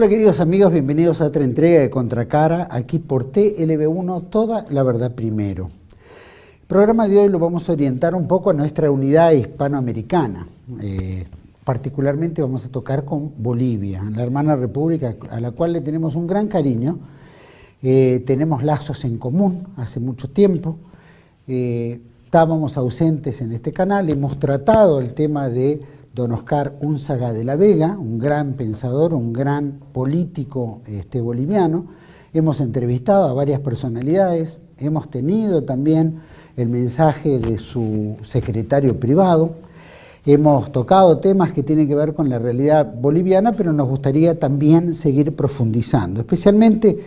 Hola queridos amigos, bienvenidos a otra entrega de Contracara, aquí por TLB1, toda la verdad primero. El programa de hoy lo vamos a orientar un poco a nuestra unidad hispanoamericana. Particularmente vamos a tocar con Bolivia, la hermana república a la cual le tenemos un gran cariño. Tenemos lazos en común hace mucho tiempo. Estábamos ausentes en este canal, hemos tratado el tema de don Oscar Unzaga de la Vega, un gran pensador, un gran político boliviano. Hemos entrevistado a varias personalidades, hemos tenido también el mensaje de su secretario privado, hemos tocado temas que tienen que ver con la realidad boliviana, pero nos gustaría también seguir profundizando, especialmente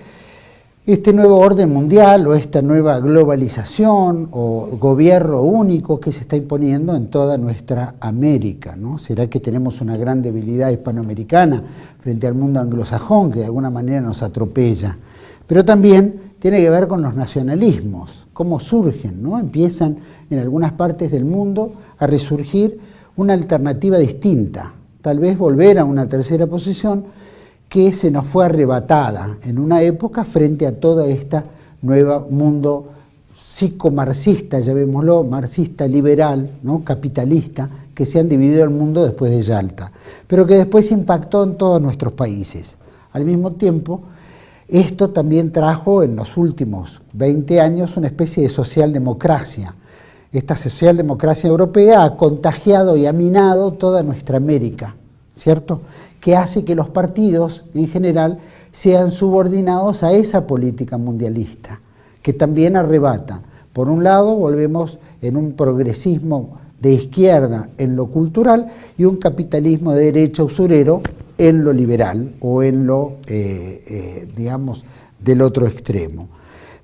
este nuevo orden mundial o esta nueva globalización o gobierno único que se está imponiendo en toda nuestra América, ¿no? ¿Será que tenemos una gran debilidad hispanoamericana frente al mundo anglosajón que de alguna manera nos atropella? Pero también tiene que ver con los nacionalismos, cómo surgen, ¿no? Empiezan en algunas partes del mundo a resurgir una alternativa distinta, tal vez volver a una tercera posición que se nos fue arrebatada en una época frente a toda esta nueva mundo psicomarxista, llamémoslo, marxista liberal, ¿no? Capitalista, que se han dividido el mundo después de Yalta, pero que después impactó en todos nuestros países. Al mismo tiempo, esto también trajo en los últimos 20 años una especie de socialdemocracia. Esta socialdemocracia europea ha contagiado y ha minado toda nuestra América, ¿cierto?, que hace que los partidos en general sean subordinados a esa política mundialista, que también arrebata. Por un lado, volvemos en un progresismo de izquierda en lo cultural y un capitalismo de derecha usurero en lo liberal o en lo, digamos, del otro extremo.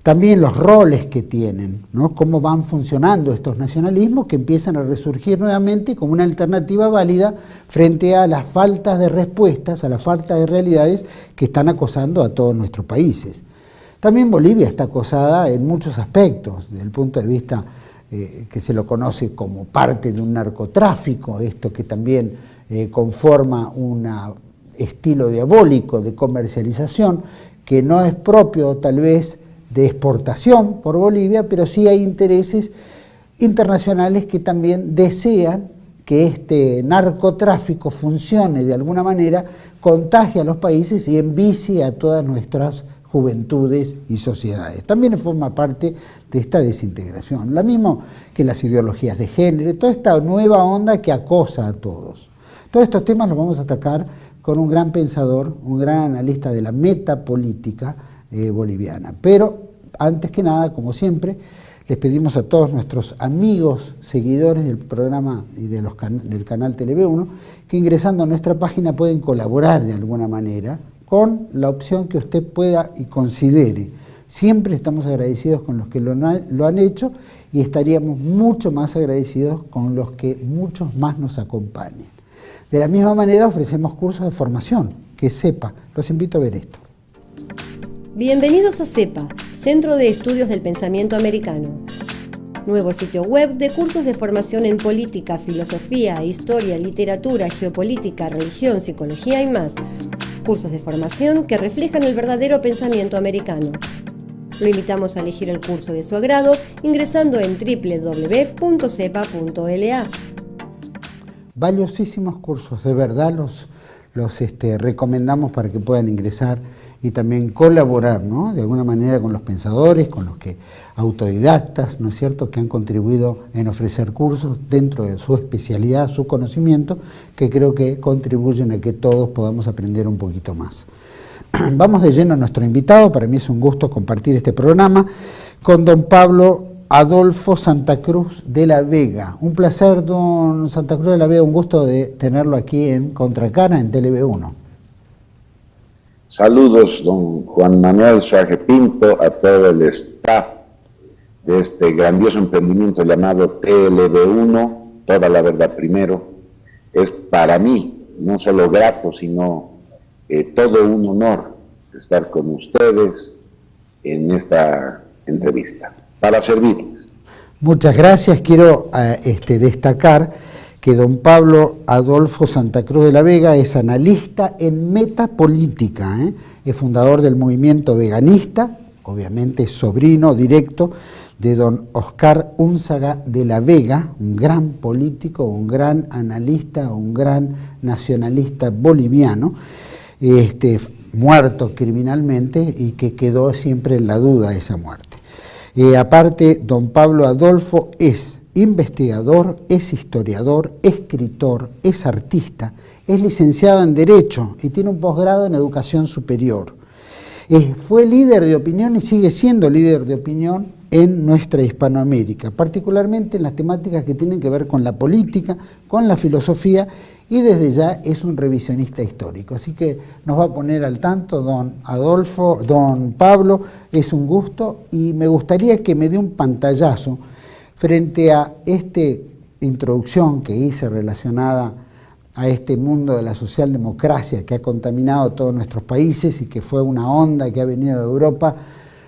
También los roles que tienen, ¿no? Cómo van funcionando estos nacionalismos que empiezan a resurgir nuevamente como una alternativa válida frente a las faltas de respuestas, a la falta de realidades que están acosando a todos nuestros países. También Bolivia está acosada en muchos aspectos, desde el punto de vista que se lo conoce como parte de un narcotráfico, esto que también conforma un estilo diabólico de comercialización que no es propio tal vez de exportación por Bolivia, pero sí hay intereses internacionales que también desean que este narcotráfico funcione de alguna manera, contagie a los países y envicie a todas nuestras juventudes y sociedades. También forma parte de esta desintegración, lo mismo que las ideologías de género, toda esta nueva onda que acosa a todos. Todos estos temas los vamos a atacar con un gran pensador, un gran analista de la metapolítica boliviana. Pero antes que nada, como siempre, les pedimos a todos nuestros amigos, seguidores del programa y de del canal TLB1, que ingresando a nuestra página pueden colaborar de alguna manera con la opción que usted pueda y considere. Siempre estamos agradecidos con los que lo han hecho y estaríamos mucho más agradecidos con los que muchos más nos acompañen. De la misma manera ofrecemos cursos de formación, que sepa. Los invito a ver esto. Bienvenidos a CEPA, Centro de Estudios del Pensamiento Americano. Nuevo sitio web de cursos de formación en política, filosofía, historia, literatura, geopolítica, religión, psicología y más. Cursos de formación que reflejan el verdadero pensamiento americano. Lo invitamos a elegir el curso de su agrado ingresando en www.cepa.la. Valiosísimos cursos, de verdad los recomendamos para que puedan ingresar y también colaborar, ¿no?, de alguna manera con los pensadores, con los que autodidactas, ¿no es cierto?, que han contribuido en ofrecer cursos dentro de su especialidad, su conocimiento, que creo que contribuyen a que todos podamos aprender un poquito más. Vamos de lleno a nuestro invitado. Para mí es un gusto compartir este programa con don Pablo Adolfo Santa Cruz de la Vega. Un placer, don Santa Cruz de la Vega, un gusto de tenerlo aquí en Contracara, en TLB1. Saludos, don Juan Manuel Suárez Pinto, a todo el staff de este grandioso emprendimiento llamado TLB1, toda la verdad primero. Es para mí no solo grato, sino todo un honor estar con ustedes en esta entrevista, para servirles. Muchas gracias. Quiero destacar que don Pablo Adolfo Santa Cruz de la Vega es analista en metapolítica, es fundador del movimiento veganista, obviamente es sobrino directo de don Oscar Únzaga de la Vega, un gran político, un gran analista, un gran nacionalista boliviano, muerto criminalmente y que quedó siempre en la duda esa muerte. Aparte, don Pablo Adolfo es investigador, es historiador, escritor, es artista, es licenciado en Derecho y tiene un posgrado en Educación Superior. Fue líder de opinión y sigue siendo líder de opinión en nuestra Hispanoamérica, particularmente en las temáticas que tienen que ver con la política, con la filosofía, y desde ya es un revisionista histórico. Así que nos va a poner al tanto don Adolfo, don Pablo, es un gusto, y me gustaría que me dé un pantallazo frente a esta introducción que hice relacionada a este mundo de la socialdemocracia que ha contaminado todos nuestros países y que fue una onda que ha venido de Europa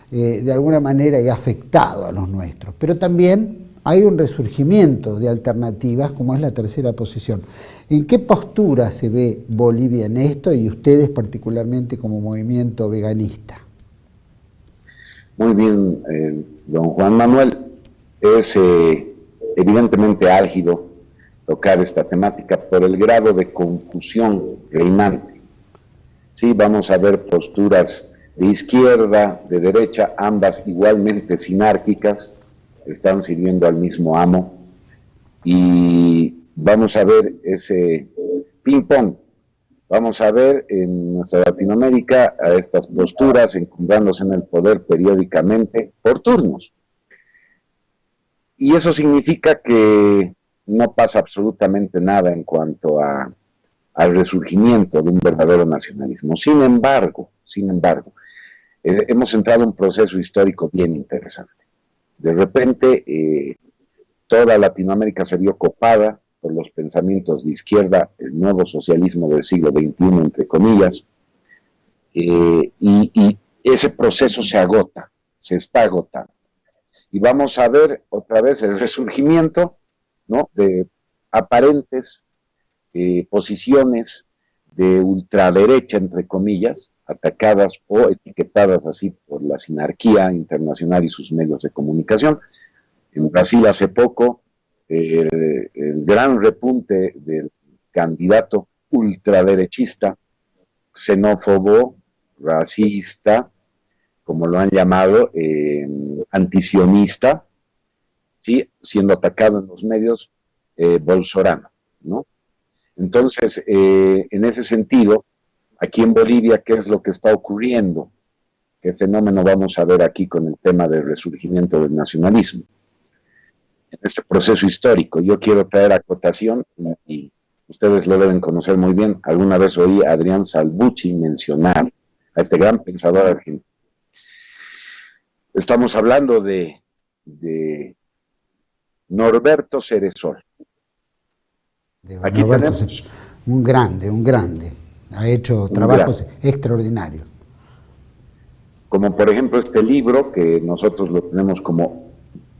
de alguna manera y ha afectado a los nuestros. Pero también hay un resurgimiento de alternativas como es la tercera posición. ¿En qué postura se ve Bolivia en esto y ustedes particularmente como movimiento veganista? Muy bien, don Juan Manuel. Es evidentemente álgido tocar esta temática por el grado de confusión reinante. Sí, vamos a ver posturas de izquierda, de derecha, ambas igualmente sinárquicas, están sirviendo al mismo amo, y vamos a ver ese ping-pong. Vamos a ver en nuestra Latinoamérica a estas posturas encumbrándose en el poder periódicamente por turnos. Y eso significa que no pasa absolutamente nada en cuanto al resurgimiento de un verdadero nacionalismo. Sin embargo, hemos entrado en un proceso histórico bien interesante. De repente, toda Latinoamérica se vio copada por los pensamientos de izquierda, el nuevo socialismo del siglo XXI, entre comillas, y ese proceso se agota, se está agotando. Y vamos a ver otra vez el resurgimiento, ¿no?, de aparentes posiciones de ultraderecha, entre comillas, atacadas o etiquetadas así por la sinarquía internacional y sus medios de comunicación. En Brasil hace poco, el gran repunte del candidato ultraderechista, xenófobo, racista, como lo han llamado, antisionista, ¿sí?, siendo atacado en los medios, Bolsonaro, ¿no? Entonces, en ese sentido, aquí en Bolivia, ¿qué es lo que está ocurriendo? ¿Qué fenómeno vamos a ver aquí con el tema del resurgimiento del nacionalismo? En este proceso histórico, yo quiero traer acotación, y ustedes lo deben conocer muy bien. Alguna vez oí a Adrián Salvucci mencionar a este gran pensador argentino. Estamos hablando de Norberto Ceresol. Aquí Norberto, tenemos un grande. Ha hecho trabajos extraordinarios. Como por ejemplo este libro, que nosotros lo tenemos como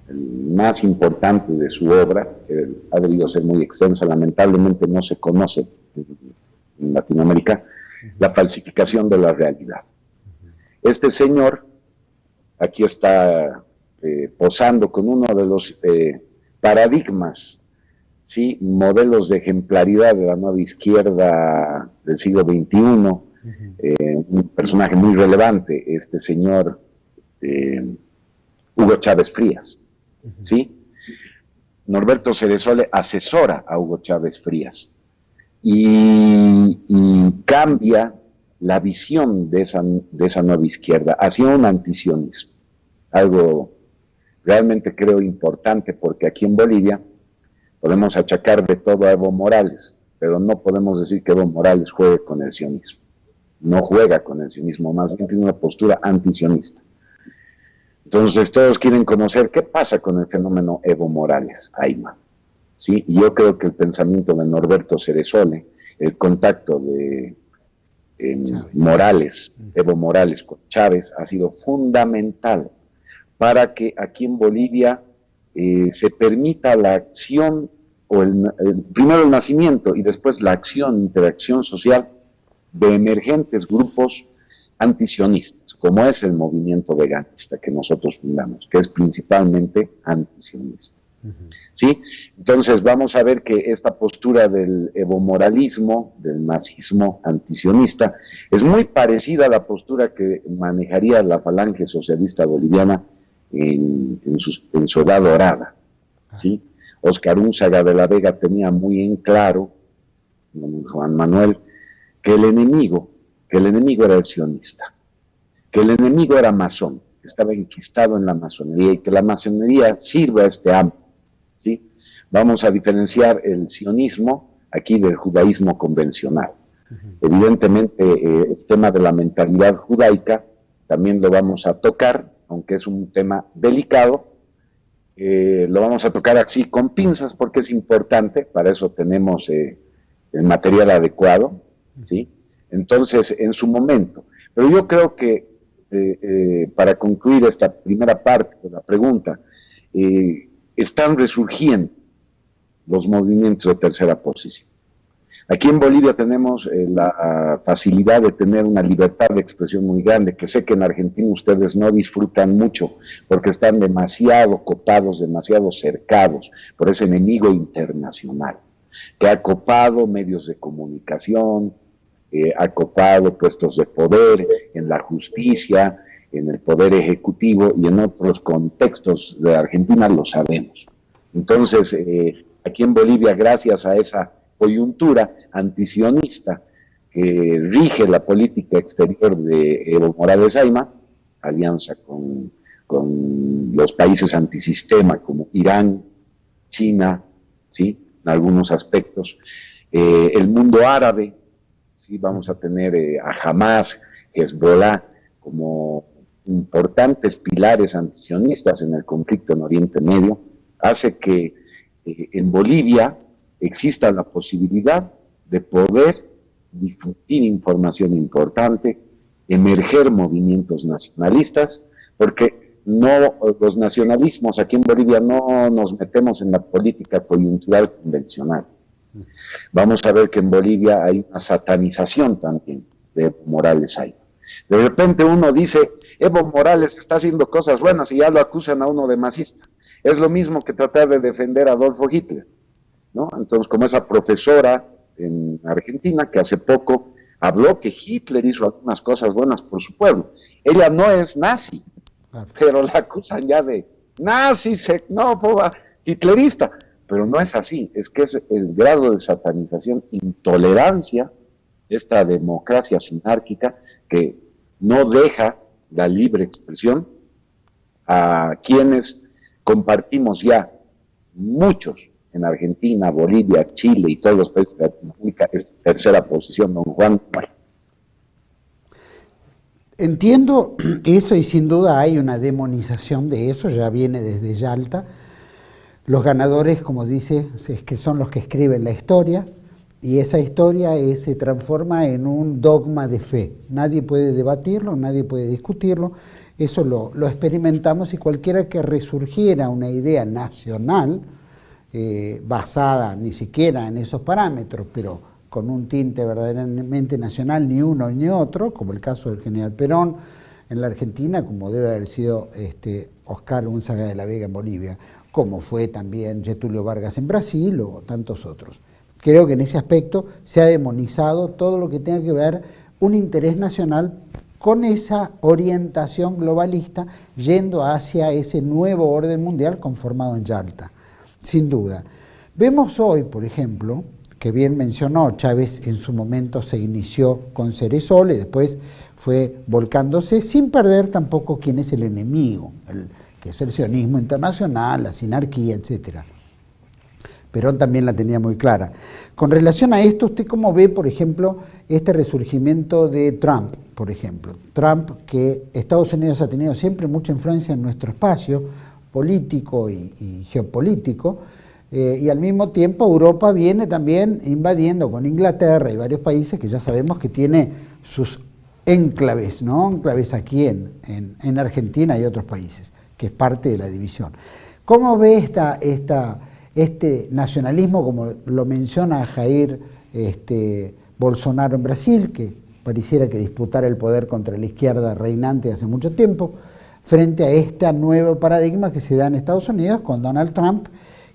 el más importante de su obra, que ha debido ser muy extensa, lamentablemente no se conoce en Latinoamérica, La falsificación de la realidad. Este señor aquí está posando con uno de los paradigmas, ¿sí?, modelos de ejemplaridad de la nueva izquierda del siglo XXI, un personaje muy relevante, este señor Hugo Chávez Frías, ¿sí? Norberto Ceresole asesora a Hugo Chávez Frías y cambia la visión de esa nueva izquierda hacia un antisionismo, algo realmente creo importante, porque aquí en Bolivia podemos achacar de todo a Evo Morales, pero no podemos decir que Evo Morales juegue con el sionismo. No juega con el sionismo, más bien tiene una postura antisionista. Entonces todos quieren conocer qué pasa con el fenómeno Evo Morales, Aima, ¿sí? Y yo creo que el pensamiento de Norberto Ceresole, el contacto de Morales, Evo Morales con Chávez, ha sido fundamental para que aquí en Bolivia se permita la acción primero el nacimiento y después la acción, interacción social de emergentes grupos antisionistas, como es el movimiento veganista que nosotros fundamos, que es principalmente antisionista. ¿Sí? Entonces vamos a ver que esta postura del evomoralismo, del nazismo antisionista, es muy parecida a la postura que manejaría la falange socialista boliviana en su edad dorada. ¿Sí? Óscar Únzaga de la Vega tenía muy en claro, Juan Manuel, que el enemigo era el sionista, que el enemigo era masón, que estaba enquistado en la masonería y que la masonería sirve a este ámbito. ¿Sí? Vamos a diferenciar el sionismo aquí del judaísmo convencional. Evidentemente, el tema de la mentalidad judaica también lo vamos a tocar, aunque es un tema delicado, lo vamos a tocar así con pinzas porque es importante, para eso tenemos el material adecuado, ¿sí? Entonces, en su momento. Pero yo creo que, para concluir esta primera parte de la pregunta, están resurgiendo los movimientos de tercera posición. Aquí en Bolivia tenemos la facilidad de tener una libertad de expresión muy grande, que sé que en Argentina ustedes no disfrutan mucho, porque están demasiado copados, demasiado cercados por ese enemigo internacional, que ha copado medios de comunicación, ha copado puestos de poder en la justicia, en el poder ejecutivo y en otros contextos de Argentina lo sabemos. Entonces, aquí en Bolivia, gracias a esa coyuntura antisionista que rige la política exterior de Evo Morales Ayma, alianza con los países antisistema como Irán, China, ¿sí? En algunos aspectos, el mundo árabe, ¿sí? Vamos a tener a Hamas, Hezbollah como importantes pilares antisionistas en el conflicto en Oriente Medio, hace que en Bolivia exista la posibilidad de poder difundir información importante, emerger movimientos nacionalistas, porque no, los nacionalismos aquí en Bolivia no nos metemos en la política coyuntural convencional. Vamos a ver que en Bolivia hay una satanización también de Evo Morales Ayma. De repente uno dice, Evo Morales está haciendo cosas buenas y ya lo acusan a uno de masista. Es lo mismo que tratar de defender a Adolfo Hitler, ¿no? Entonces, como esa profesora en Argentina que hace poco habló que Hitler hizo algunas cosas buenas por su pueblo. Ella no es nazi, pero la acusan ya de nazi, xenófoba, hitlerista. Pero no es así, es que es el grado de satanización, intolerancia, esta democracia sinárquica que no deja la libre expresión a quienes compartimos ya muchos en Argentina, Bolivia, Chile y todos los países de Latinoamérica, es tercera posición, don Juan. Entiendo eso y sin duda hay una demonización de eso, ya viene desde Yalta. Los ganadores, como dice, es que son los que escriben la historia y esa historia se transforma en un dogma de fe. Nadie puede debatirlo, nadie puede discutirlo. Eso lo experimentamos y cualquiera que resurgiera una idea nacional, basada ni siquiera en esos parámetros, pero con un tinte verdaderamente nacional, ni uno ni otro, como el caso del general Perón en la Argentina, como debe haber sido Óscar Únzaga de la Vega en Bolivia, como fue también Getúlio Vargas en Brasil o tantos otros. Creo que en ese aspecto se ha demonizado todo lo que tenga que ver un interés nacional con esa orientación globalista yendo hacia ese nuevo orden mundial conformado en Yalta, sin duda. Vemos hoy, por ejemplo, que bien mencionó, Chávez en su momento se inició con Ceresol y después fue volcándose sin perder tampoco quién es el enemigo, que es el sionismo internacional, la sinarquía, etc. Perón también la tenía muy clara. Con relación a esto, ¿usted cómo ve, por ejemplo, este resurgimiento de Trump, por ejemplo? Trump, que Estados Unidos ha tenido siempre mucha influencia en nuestro espacio político y geopolítico, y al mismo tiempo Europa viene también invadiendo con Inglaterra y varios países que ya sabemos que tiene sus enclaves, ¿no? Enclaves aquí en Argentina y otros países, que es parte de la división. ¿Cómo ve este nacionalismo, como lo menciona Jair Bolsonaro en Brasil, que pareciera que disputara el poder contra la izquierda reinante hace mucho tiempo, frente a este nuevo paradigma que se da en Estados Unidos con Donald Trump,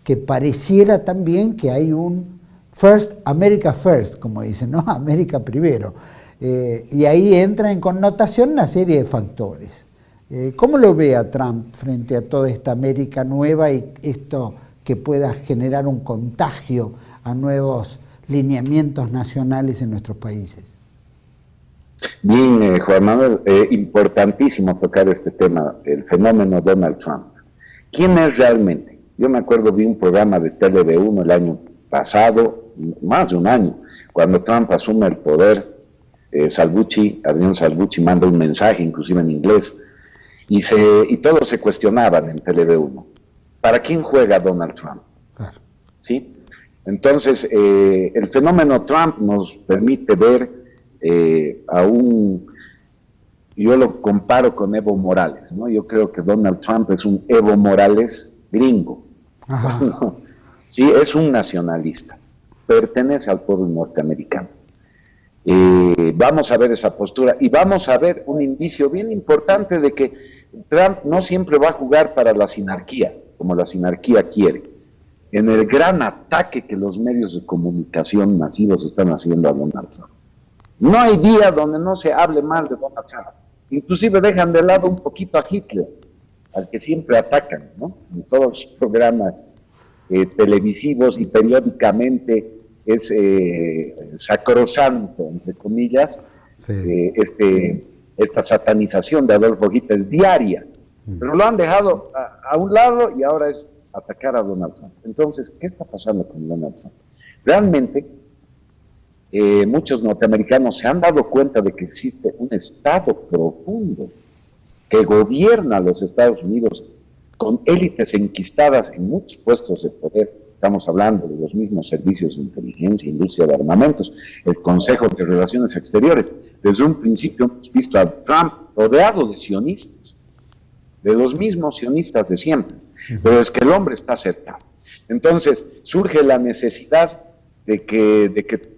que pareciera también que hay un First, America First, como dicen, ¿no? América primero. Y ahí entra en connotación una serie de factores. ¿Cómo lo ve a Trump frente a toda esta América nueva y esto que pueda generar un contagio a nuevos lineamientos nacionales en nuestros países? Bien, Juan Manuel, importantísimo tocar este tema, el fenómeno Donald Trump. ¿Quién es realmente? Yo me acuerdo, vi un programa de TLV1 el año pasado, más de un año, cuando Trump asume el poder, Adrián Salvucci manda un mensaje, inclusive en inglés, y todos se cuestionaban en TLV1. ¿Para quién juega Donald Trump? Claro. ¿Sí? Entonces, el fenómeno Trump nos permite ver yo lo comparo con Evo Morales, ¿no? Yo creo que Donald Trump es un Evo Morales gringo. ¿No? Sí, es un nacionalista, pertenece al pueblo norteamericano. Vamos a ver esa postura y vamos a ver un indicio bien importante de que Trump no siempre va a jugar para la sinarquía, como la sinarquía quiere. En el gran ataque que los medios de comunicación masivos están haciendo a Donald Trump. No hay día donde no se hable mal de Donald Trump. Inclusive dejan de lado un poquito a Hitler, al que siempre atacan, ¿no? En todos los programas televisivos y periódicamente es sacrosanto, entre comillas, sí. Esta satanización de Adolfo Hitler diaria. Pero lo han dejado a un lado y ahora es atacar a Donald Trump. Entonces, ¿qué está pasando con Donald Trump? Realmente, muchos norteamericanos se han dado cuenta de que existe un Estado profundo que gobierna a los Estados Unidos con élites enquistadas en muchos puestos de poder. Estamos hablando de los mismos servicios de inteligencia, industria de armamentos, el Consejo de Relaciones Exteriores. Desde un principio hemos visto a Trump rodeado de sionistas, de los mismos sionistas de siempre, pero es que el hombre está cercano. Entonces surge la necesidad de que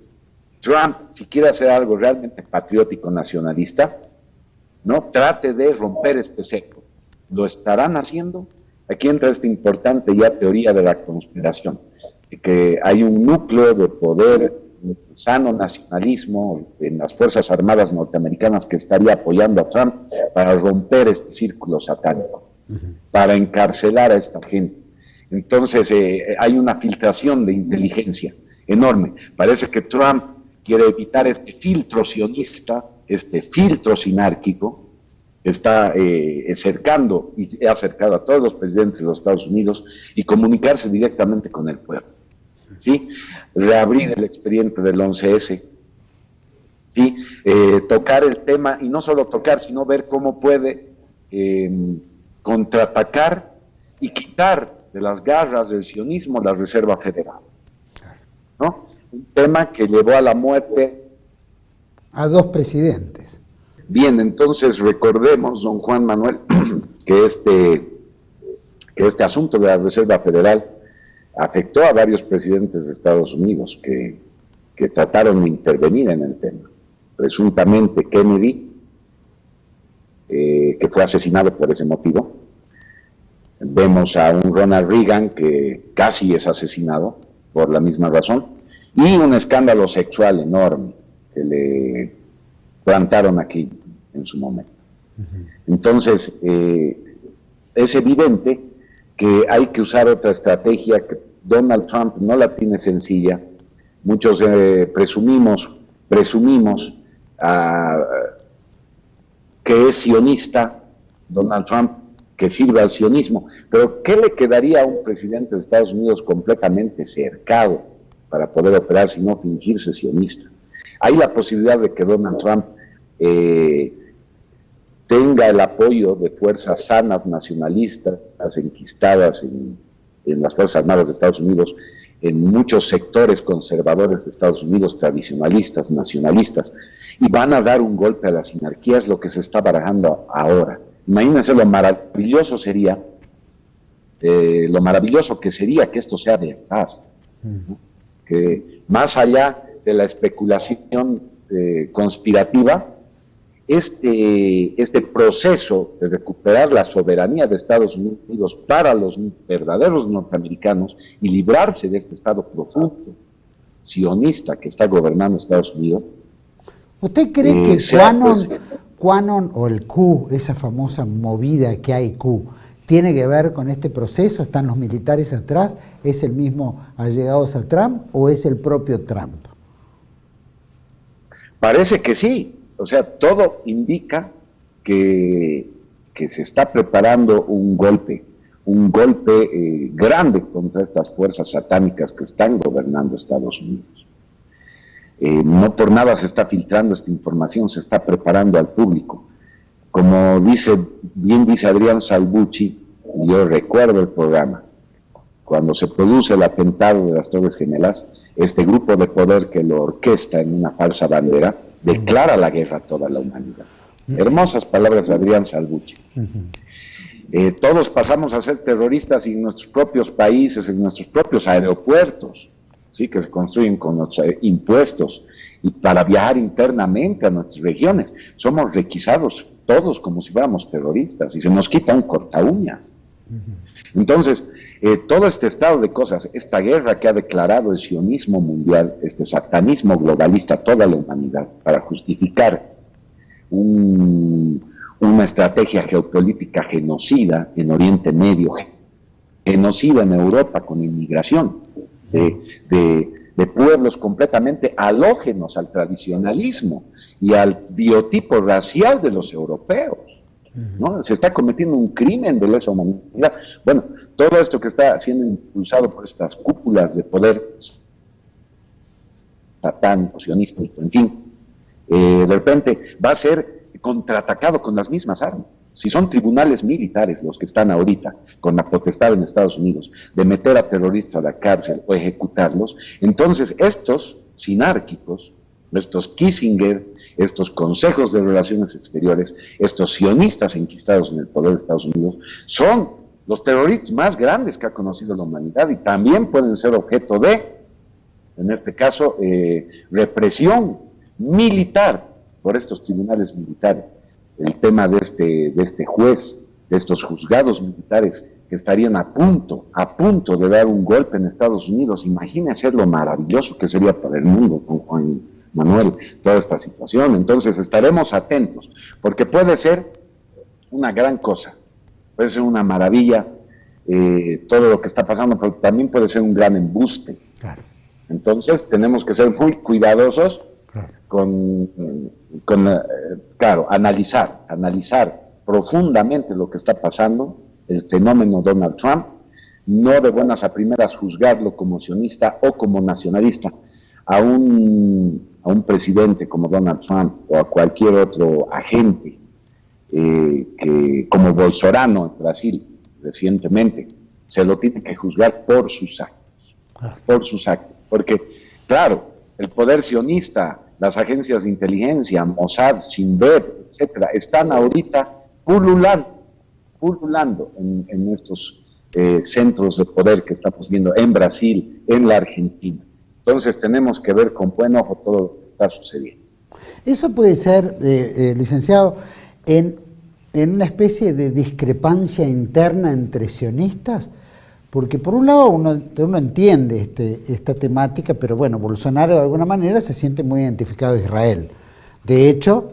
Trump, si quiere hacer algo realmente patriótico nacionalista, ¿no?, trate de romper este cerco. ¿Lo estarán haciendo? Aquí entra esta importante ya teoría de la conspiración, de que hay un núcleo de poder, un sano nacionalismo en las Fuerzas Armadas norteamericanas que estaría apoyando a Trump para romper este círculo satánico, para encarcelar a esta gente. Entonces hay una filtración de inteligencia enorme. Parece que Trump quiere evitar este filtro sionista, este filtro sinárquico, está cercando y ha acercado a todos los presidentes de los Estados Unidos y comunicarse directamente con el pueblo, ¿sí? Reabrir el expediente del 11S, ¿sí? Tocar el tema, y no solo tocar, sino ver cómo puede contraatacar y quitar de las garras del sionismo la Reserva Federal, ¿no? Un tema que llevó a la muerte a dos presidentes. Bien, entonces recordemos, don Juan Manuel, que este asunto de la Reserva Federal afectó a varios presidentes de Estados Unidos que trataron de intervenir en el tema. Presuntamente Kennedy, que fue asesinado por ese motivo. Vemos a un Ronald Reagan que casi es asesinado por la misma razón. Y un escándalo sexual enorme que le plantaron aquí en su momento. Entonces, es evidente que hay que usar otra estrategia que Donald Trump no la tiene sencilla. Muchos presumimos que es sionista Donald Trump, que sirve al sionismo, pero ¿qué le quedaría a un presidente de Estados Unidos completamente cercado para poder operar si no fingirse sionista? Hay la posibilidad de que Donald Trump tenga el apoyo de fuerzas sanas nacionalistas enquistadas en las Fuerzas Armadas de Estados Unidos, en muchos sectores conservadores de Estados Unidos, tradicionalistas, nacionalistas, y van a dar un golpe a la sinarquía, es lo que se está barajando ahora. Imagínense lo maravilloso sería lo maravilloso que sería que esto sea verdad, ¿no? Que más allá de la especulación conspirativa, este proceso de recuperar la soberanía de Estados Unidos para los verdaderos norteamericanos y librarse de este Estado profundo, sionista que está gobernando Estados Unidos. ¿Usted cree que QAnon o el Q, esa famosa movida que hay Q, tiene que ver con este proceso? ¿Están los militares atrás? ¿Es el mismo allegados a Trump o es el propio Trump? Parece que sí. O sea, todo indica que se está preparando un golpe grande contra estas fuerzas satánicas que están gobernando Estados Unidos. No por nada se está filtrando esta información, se está preparando al público. Como bien dice Adrián Salvucci, yo recuerdo el programa, cuando se produce el atentado de las Torres Gemelas, este grupo de poder que lo orquesta en una falsa bandera, declara la guerra a toda la humanidad. Hermosas palabras de Adrián Salvucci. Todos pasamos a ser terroristas en nuestros propios países, en nuestros propios aeropuertos, ¿sí? Que se construyen con los impuestos, y para viajar internamente a nuestras regiones. Somos requisados todos como si fuéramos terroristas y se nos quita un corta uñas. Entonces, todo este estado de cosas, esta guerra que ha declarado el sionismo mundial, este satanismo globalista a toda la humanidad, para justificar una estrategia geopolítica genocida en Oriente Medio, genocida en Europa con inmigración de pueblos completamente halógenos al tradicionalismo y al biotipo racial de los europeos, ¿no? Se está cometiendo un crimen de lesa humanidad. Bueno, todo esto que está siendo impulsado por estas cúpulas de poder satánico, sionista, en fin, de repente va a ser contraatacado con las mismas armas. Si son tribunales militares los que están ahorita con la potestad en Estados Unidos de meter a terroristas a la cárcel o ejecutarlos, entonces estos sinárquicos, estos Kissinger, estos consejos de relaciones exteriores, estos sionistas enquistados en el poder de Estados Unidos, son los terroristas más grandes que ha conocido la humanidad y también pueden ser objeto de, en este caso, represión militar por estos tribunales militares. El tema de este juez, de estos juzgados militares que estarían a punto de dar un golpe en Estados Unidos. Imagínense lo maravilloso que sería para el mundo, con Juan Manuel, toda esta situación. Entonces estaremos atentos, porque puede ser una gran cosa, puede ser una maravilla todo lo que está pasando, pero también puede ser un gran embuste. Claro. Entonces tenemos que ser muy cuidadosos, claro, analizar profundamente lo que está pasando, el fenómeno Donald Trump, no de buenas a primeras juzgarlo como sionista o como nacionalista. A un presidente como Donald Trump o a cualquier otro agente, como Bolsonaro en Brasil recientemente, se lo tiene que juzgar por sus actos, porque, claro, el poder sionista, las agencias de inteligencia, Mossad, Shin Bet, etcétera, están ahorita pululando en estos centros de poder que estamos viendo en Brasil, en la Argentina. Entonces tenemos que ver con buen ojo todo lo que está sucediendo. Eso puede ser, licenciado, en una especie de discrepancia interna entre sionistas, porque por un lado uno entiende esta temática, pero bueno, Bolsonaro de alguna manera se siente muy identificado a Israel. De hecho,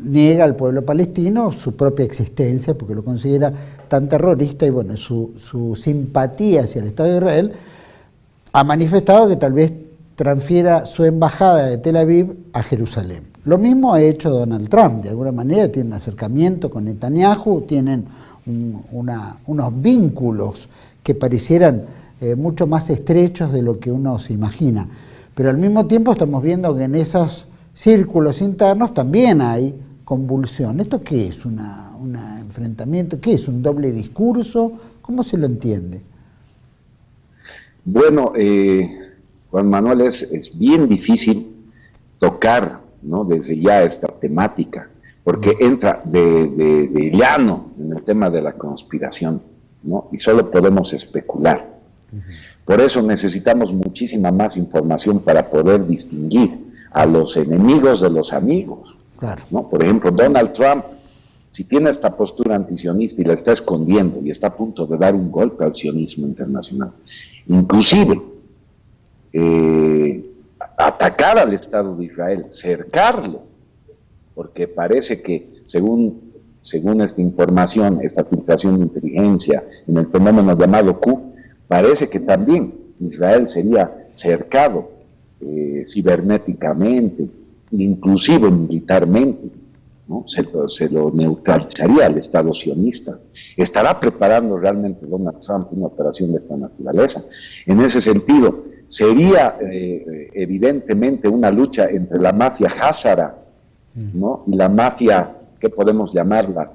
niega al pueblo palestino su propia existencia porque lo considera tan terrorista y bueno, su simpatía hacia el Estado de Israel ha manifestado que tal vez transfiera su embajada de Tel Aviv a Jerusalén. Lo mismo ha hecho Donald Trump, de alguna manera tiene un acercamiento con Netanyahu, tienen unos vínculos que parecieran mucho más estrechos de lo que uno se imagina. Pero al mismo tiempo estamos viendo que en esos círculos internos también hay convulsión. ¿Esto qué es? ¿Un enfrentamiento? ¿Qué es? ¿Un doble discurso? ¿Cómo se lo entiende? Bueno, Juan Manuel, es bien difícil tocar, ¿no?, desde ya esta temática, porque entra de llano en el tema de la conspiración. ¿no? Y solo podemos especular. Por eso necesitamos muchísima más información para poder distinguir a los enemigos de los amigos. Claro. ¿No? Por ejemplo, Donald Trump, si tiene esta postura antisionista y la está escondiendo y está a punto de dar un golpe al sionismo internacional, inclusive atacar al Estado de Israel, cercarlo, porque parece que según esta información, esta filtración de inteligencia en el fenómeno llamado Q, parece que también Israel sería cercado cibernéticamente, inclusive militarmente, ¿no? Se lo neutralizaría al Estado sionista. ¿Estará preparando realmente Donald Trump una operación de esta naturaleza? En ese sentido, sería evidentemente una lucha entre la mafia házara, ¿no? Y la mafia, ¿qué podemos llamarla?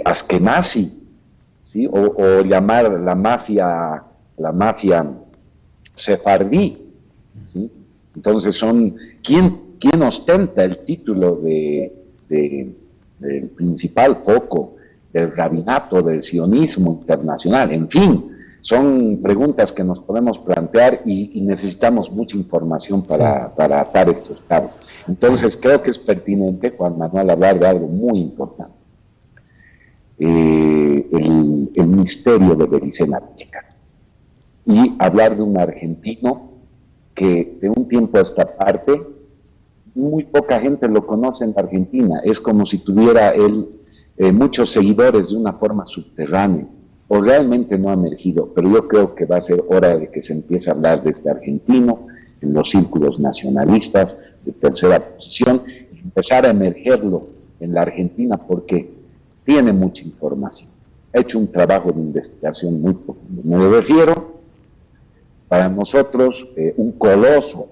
Askenazi, ¿sí? O llamar la mafia sefardí, ¿sí? Entonces ¿quién ostenta el título del principal foco del rabinato del sionismo internacional? En fin, son preguntas que nos podemos plantear y necesitamos mucha información para atar estos cabos. Entonces creo que es pertinente, Juan Manuel, hablar de algo muy importante. El misterio de Belicena Vilca. Y hablar de un argentino que de un tiempo a esta parte muy poca gente lo conoce en Argentina. Es como si tuviera él muchos seguidores de una forma subterránea, o realmente no ha emergido, pero yo creo que va a ser hora de que se empiece a hablar de este argentino en los círculos nacionalistas de tercera posición y empezar a emergerlo en la Argentina porque tiene mucha información. Ha hecho un trabajo de investigación muy profundo. Me refiero, para nosotros, un coloso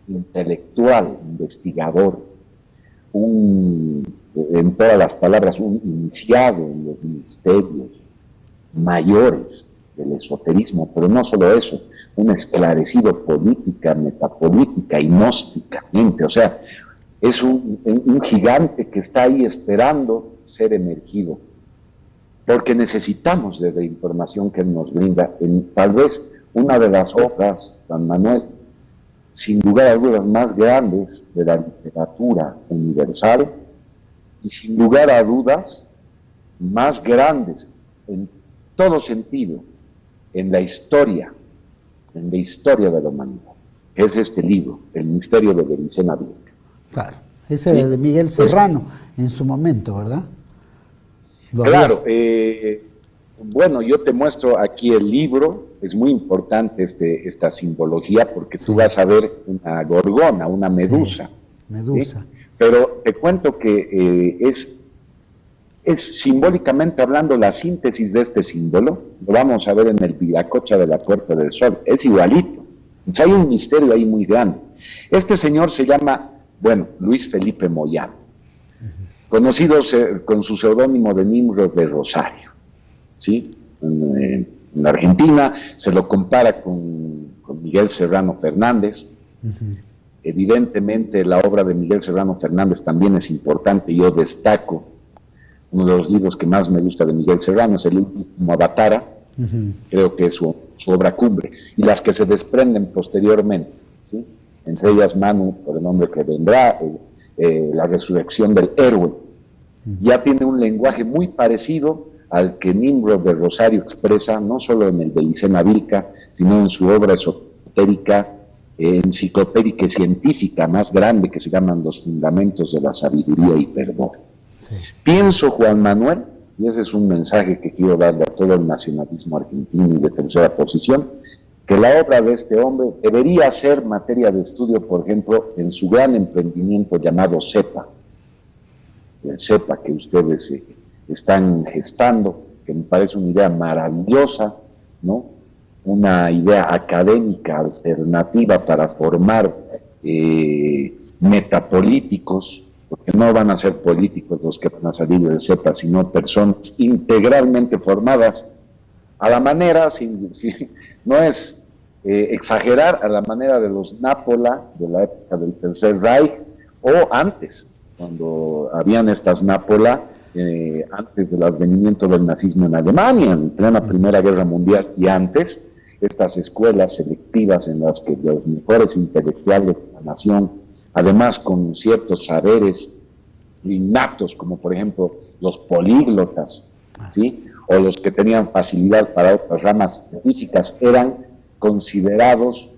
intelectual, investigador, en todas las palabras, un iniciado en los misterios mayores del esoterismo, pero no solo eso, un esclarecido política, metapolítica y gnósticamente, o sea, es un gigante que está ahí esperando ser emergido, porque necesitamos de la información que él nos brinda, tal vez una de las obras, Juan Manuel, sin lugar a dudas más grandes de la literatura universal y sin lugar a dudas más grandes en todo sentido en la historia de la humanidad, que es este libro, El misterio de Belicena Vilca. Claro, ese era de Miguel Serrano en su momento, ¿verdad? Claro, bueno, yo te muestro aquí el libro, es muy importante esta simbología porque tú vas a ver una gorgona, una medusa. Sí, medusa. ¿Sí? Pero te cuento que es simbólicamente hablando la síntesis de este símbolo, lo vamos a ver en el Viracocha de la Puerta del Sol, es igualito. Entonces hay un misterio ahí muy grande. Este señor se llama, Luis Felipe Moyano, conocido con su seudónimo de Nimrod de Rosario, ¿sí? En la Argentina se lo compara con Miguel Serrano Fernández. Evidentemente la obra de Miguel Serrano Fernández también es importante. Yo destaco uno de los libros que más me gusta de Miguel Serrano, es El último Avatara. Creo que es su obra cumbre, y las que se desprenden posteriormente, ¿sí? Entre ellas Manu, por el nombre que vendrá, La resurrección del héroe. Ya tiene un lenguaje muy parecido al que Nimrod de Rosario expresa, no solo en el Belicena Vilca, sino en su obra esotérica, enciclopédica y científica más grande, que se llaman Los fundamentos de la sabiduría y perdón. Sí. Pienso, Juan Manuel, y ese es un mensaje que quiero darle a todo el nacionalismo argentino y de tercera posición, que la obra de este hombre debería ser materia de estudio, por ejemplo, en su gran emprendimiento llamado CEPA, el CEPA que ustedes están gestando, que me parece una idea maravillosa, ¿no? Una idea académica alternativa para formar metapolíticos, porque no van a ser políticos los que van a salir del CEPA, sino personas integralmente formadas a la manera, no es exagerar, a la manera de los Nápola de la época del Tercer Reich, o antes, cuando habían estas Nápola antes del advenimiento del nazismo en Alemania, en plena Primera Guerra Mundial y antes, estas escuelas selectivas en las que los mejores intelectuales de la nación, además con ciertos saberes innatos, como por ejemplo los políglotas, ¿sí?, o los que tenían facilidad para otras ramas científicas, eran considerados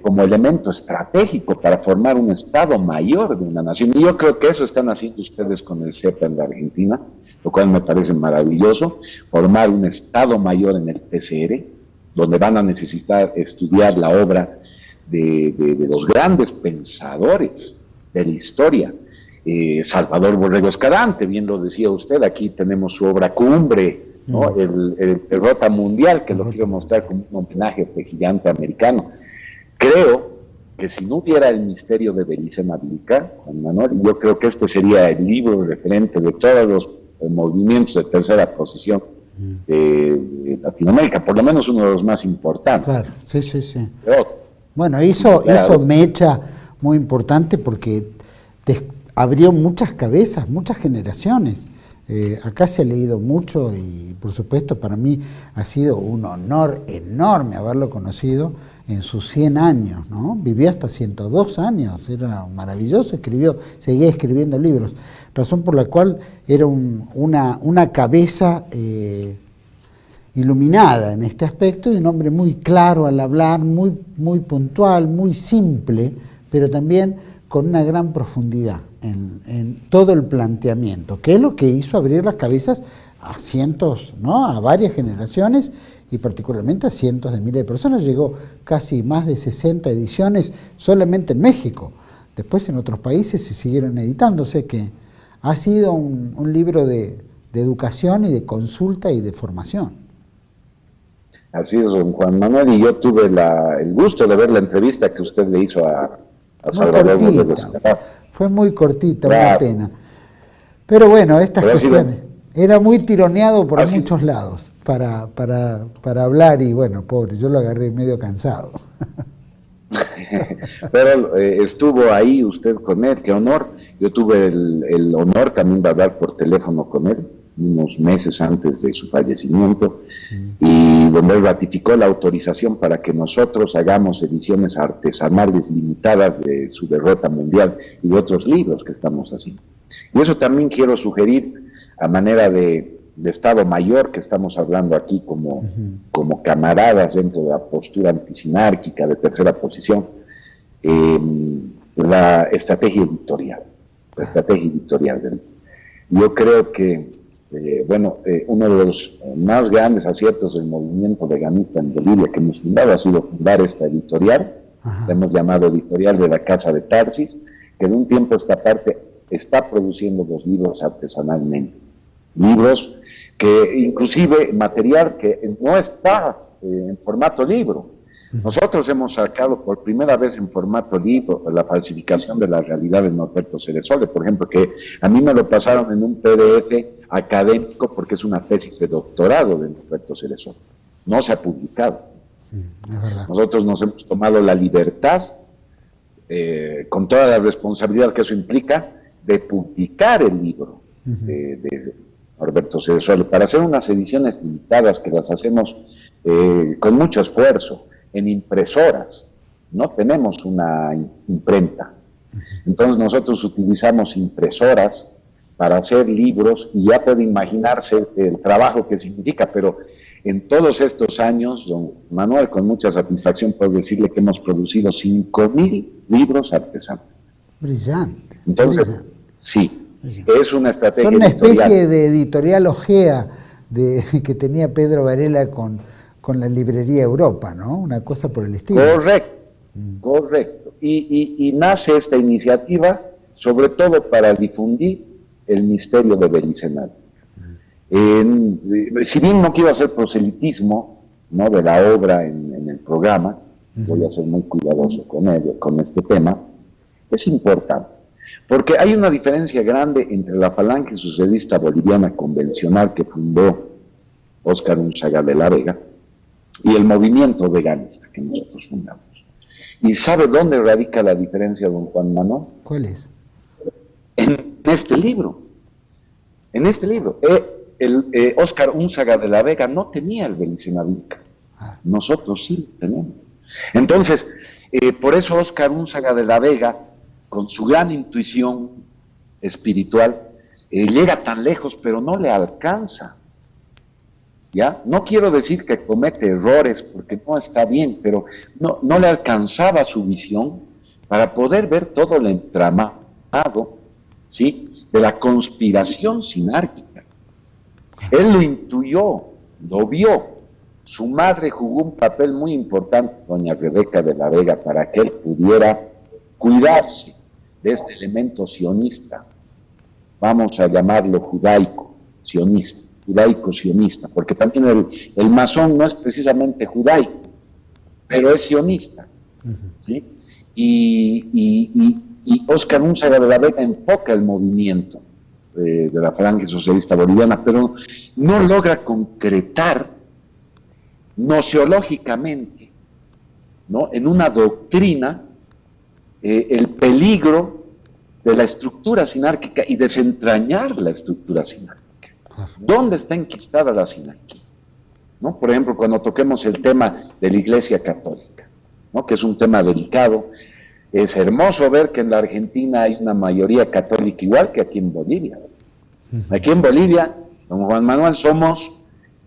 como elemento estratégico para formar un Estado mayor de una nación. Y yo creo que eso están haciendo ustedes con el CEPA en la Argentina, lo cual me parece maravilloso, formar un Estado mayor en el PCR, donde van a necesitar estudiar la obra de los grandes pensadores de la historia. Salvador Borrego Escalante, bien lo decía usted, aquí tenemos su obra cumbre, ¿no? El Derrota Mundial, que lo quiero mostrar como un homenaje a este gigante americano. Creo que si no hubiera el misterio de Belice Nablica, Juan Manuel, yo creo que este sería el libro referente de todos los movimientos de tercera posición de Latinoamérica, por lo menos uno de los más importantes. Claro, sí. Bueno, hizo mecha muy importante porque abrió muchas cabezas, muchas generaciones. Acá se ha leído mucho y por supuesto para mí ha sido un honor enorme haberlo conocido en sus 100 años, ¿no? Vivió hasta 102 años, era maravilloso, seguía escribiendo libros, razón por la cual era una cabeza iluminada en este aspecto y un hombre muy claro al hablar, muy puntual, muy simple, pero también con una gran profundidad en todo el planteamiento, que es lo que hizo abrir las cabezas a cientos, ¿no?, a varias generaciones y particularmente a cientos de miles de personas. Llegó casi más de 60 ediciones solamente en México. Después en otros países se siguieron editando, o sea que ha sido un libro de educación y de consulta y de formación. Así es, don Juan Manuel, y yo tuve el gusto de ver la entrevista que usted le hizo a Salvador Borrego Escalante. Fue muy cortita, claro. Una pena. Pero bueno, estas cuestiones. Era muy tironeado por muchos lados para hablar y bueno, pobre, yo lo agarré medio cansado. Pero estuvo ahí usted con él, qué honor. Yo tuve el honor también de hablar por teléfono con él unos meses antes de su fallecimiento y donde él ratificó la autorización para que nosotros hagamos ediciones artesanales limitadas de su Derrota Mundial y de otros libros que estamos haciendo. Y eso también quiero sugerir a manera de Estado Mayor, que estamos hablando aquí como camaradas dentro de la postura antisinárquica de tercera posición, la estrategia editorial. Yo creo que uno de los más grandes aciertos del movimiento veganista en Bolivia que hemos fundado ha sido fundar esta editorial. La hemos llamado Editorial de la Casa de Tarsis, que de un tiempo a esta parte está produciendo los libros artesanalmente. Libros que inclusive material que no está en formato libro. Nosotros hemos sacado por primera vez en formato libro la falsificación de la realidad de Norberto Ceresole, por ejemplo, que a mí me lo pasaron en un PDF académico porque es una tesis de doctorado de Norberto Ceresole. No se ha publicado. Es verdad. Nosotros nos hemos tomado la libertad, con toda la responsabilidad que eso implica, de publicar el libro de Norberto Ceresole, para hacer unas ediciones limitadas que las hacemos con mucho esfuerzo, en impresoras. No tenemos una imprenta. Entonces nosotros utilizamos impresoras para hacer libros y ya puede imaginarse el trabajo que significa, pero en todos estos años, don Manuel, con mucha satisfacción puedo decirle que hemos producido 5.000 libros artesanales. Brillante. Entonces, brillante. Sí, es una estrategia. Son una especie de editorial Ogea que tenía Pedro Varela con la librería Europa, ¿no? Una cosa por el estilo. Correcto. Y nace esta iniciativa sobre todo para difundir el misterio de Belice Nablica. Si bien no quiero hacer proselitismo, ¿no?, de la obra en el programa, voy a ser muy cuidadoso con este tema, es importante. Porque hay una diferencia grande entre la Falange Socialista Boliviana convencional que fundó Óscar Unzaga de la Vega y el movimiento veganista que nosotros fundamos. ¿Y sabe dónde radica la diferencia, don Juan Manuel? ¿Cuál es? En este libro. En este libro, Óscar Únzaga de la Vega no tenía el Belicena-Vilca. Nosotros sí lo tenemos. Entonces, por eso Óscar Únzaga de la Vega, con su gran intuición espiritual, llega tan lejos, pero no le alcanza. ¿Ya? No quiero decir que comete errores, porque no está bien, pero no le alcanzaba su visión para poder ver todo el entramado, ¿sí?, de la conspiración sinárquica. Él lo intuyó, lo vio. Su madre jugó un papel muy importante, doña Rebeca de la Vega, para que él pudiera cuidarse de este elemento sionista. Vamos a llamarlo judaico-sionista, porque también el masón no es precisamente judaico, pero es sionista, ¿sí? Y Óscar Únzaga de la Vega enfoca el movimiento de la Falange Socialista Boliviana, pero no logra concretar nociológicamente, ¿no?, en una doctrina el peligro de la estructura sinárquica y desentrañar la estructura sinárquica. ¿Dónde está enquistada la sinarquía? ¿No? Por ejemplo, cuando toquemos el tema de la Iglesia Católica, ¿no?, que es un tema delicado. Es hermoso ver que en la Argentina hay una mayoría católica igual que aquí en Bolivia. Aquí en Bolivia, don Juan Manuel, somos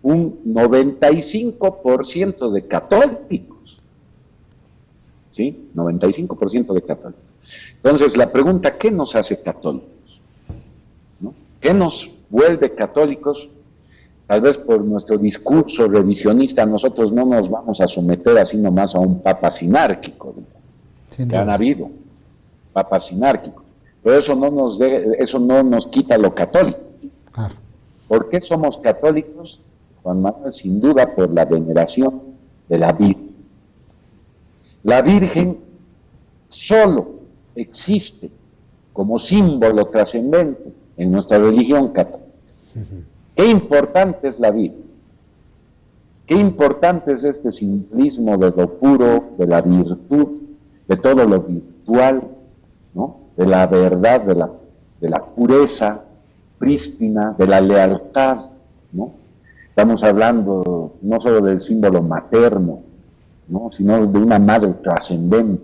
un 95% de católicos. ¿Sí? 95% de católicos. Entonces, la pregunta, ¿qué nos hace católicos? ¿No? ¿Qué nos vuelve católicos? Tal vez por nuestro discurso revisionista, nosotros no nos vamos a someter así nomás a un papa sinárquico, que han habido papas sinárquicos, pero eso no nos quita lo católico. ¿Por qué somos católicos, Juan Manuel? Sin duda por la veneración de la Virgen. La Virgen solo existe como símbolo trascendente en nuestra religión católica. Qué importante es la Virgen, qué importante es este simbolismo de lo puro, de la virtud, de todo lo virtual, ¿no?, de la verdad, de la pureza prístina, de la lealtad, ¿no? Estamos hablando no solo del símbolo materno, ¿no?, sino de una madre trascendente,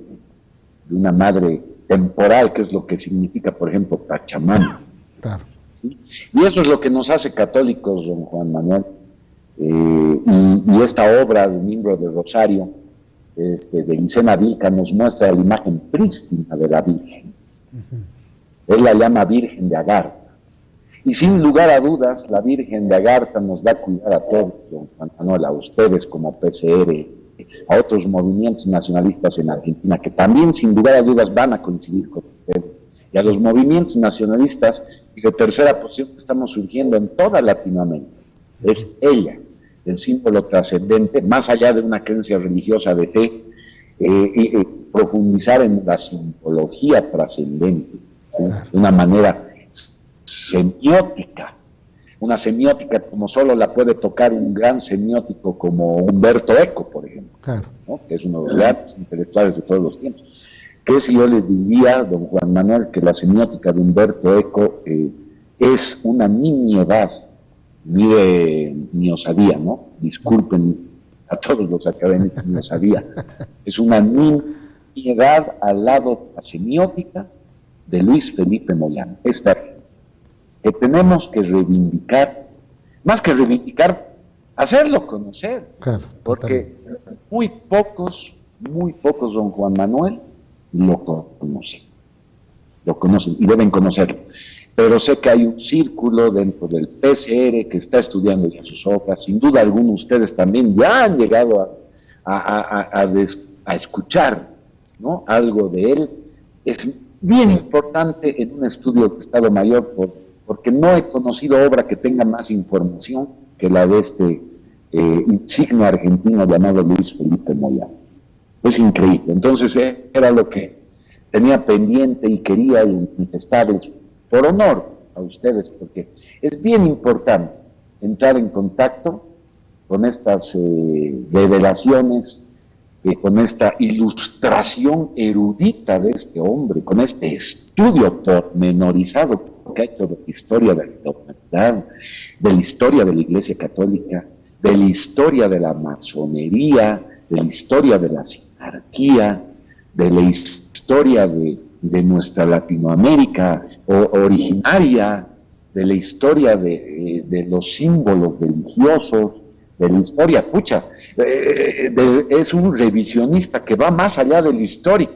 de una madre temporal, que es lo que significa, por ejemplo, Pachamama. Claro. ¿Sí? Y eso es lo que nos hace católicos, don Juan Manuel. Y esta obra de Mimbro de Rosario, de Belicena-Vilca, nos muestra la imagen prístina de la Virgen. Él la llama Virgen de Agartha. Y sin lugar a dudas, la Virgen de Agartha nos va a cuidar a todos, don Juan Manuel, a ustedes como PCR, a otros movimientos nacionalistas en Argentina, que también sin lugar a dudas van a coincidir con ustedes, y a los movimientos nacionalistas y de tercera posición que estamos surgiendo en toda Latinoamérica. Es ella, el símbolo trascendente, más allá de una creencia religiosa de fe, profundizar en la simbología trascendente, ¿sí?, de una manera semiótica, una semiótica como solo la puede tocar un gran semiótico como Humberto Eco, por ejemplo, ¿no?, que es uno de los grandes intelectuales de todos los tiempos. Que si yo le diría, don Juan Manuel, que la semiótica de Humberto Eco es una nimiedad. Mire mi osadía, ¿no? Disculpen a todos los académicos mi osadía. Es una nimiedad al lado de la semiótica de Luis Felipe Moyano. Esta que tenemos que reivindicar, más que reivindicar, hacerlo conocer. Claro, porque muy pocos, don Juan Manuel, lo conocen y deben conocerlo. Pero sé que hay un círculo dentro del PCR que está estudiando ya sus obras. Sin duda alguna ustedes también ya han llegado a escuchar, ¿no?, algo de él. Es bien importante en un estudio de Estado Mayor porque no he conocido obra que tenga más información que la de este insigne argentino llamado Luis Felipe Moyano. Es increíble. Entonces era lo que tenía pendiente y quería manifestarles por honor a ustedes, porque es bien importante entrar en contacto con estas revelaciones, con esta ilustración erudita de este hombre, con este estudio pormenorizado que ha hecho de la historia de la humanidad, de la historia de la Iglesia Católica, de la historia de la masonería, de la historia de la sinarquía, de la historia de nuestra Latinoamérica originaria, de la historia de los símbolos religiosos, de la historia, es un revisionista que va más allá de lo histórico,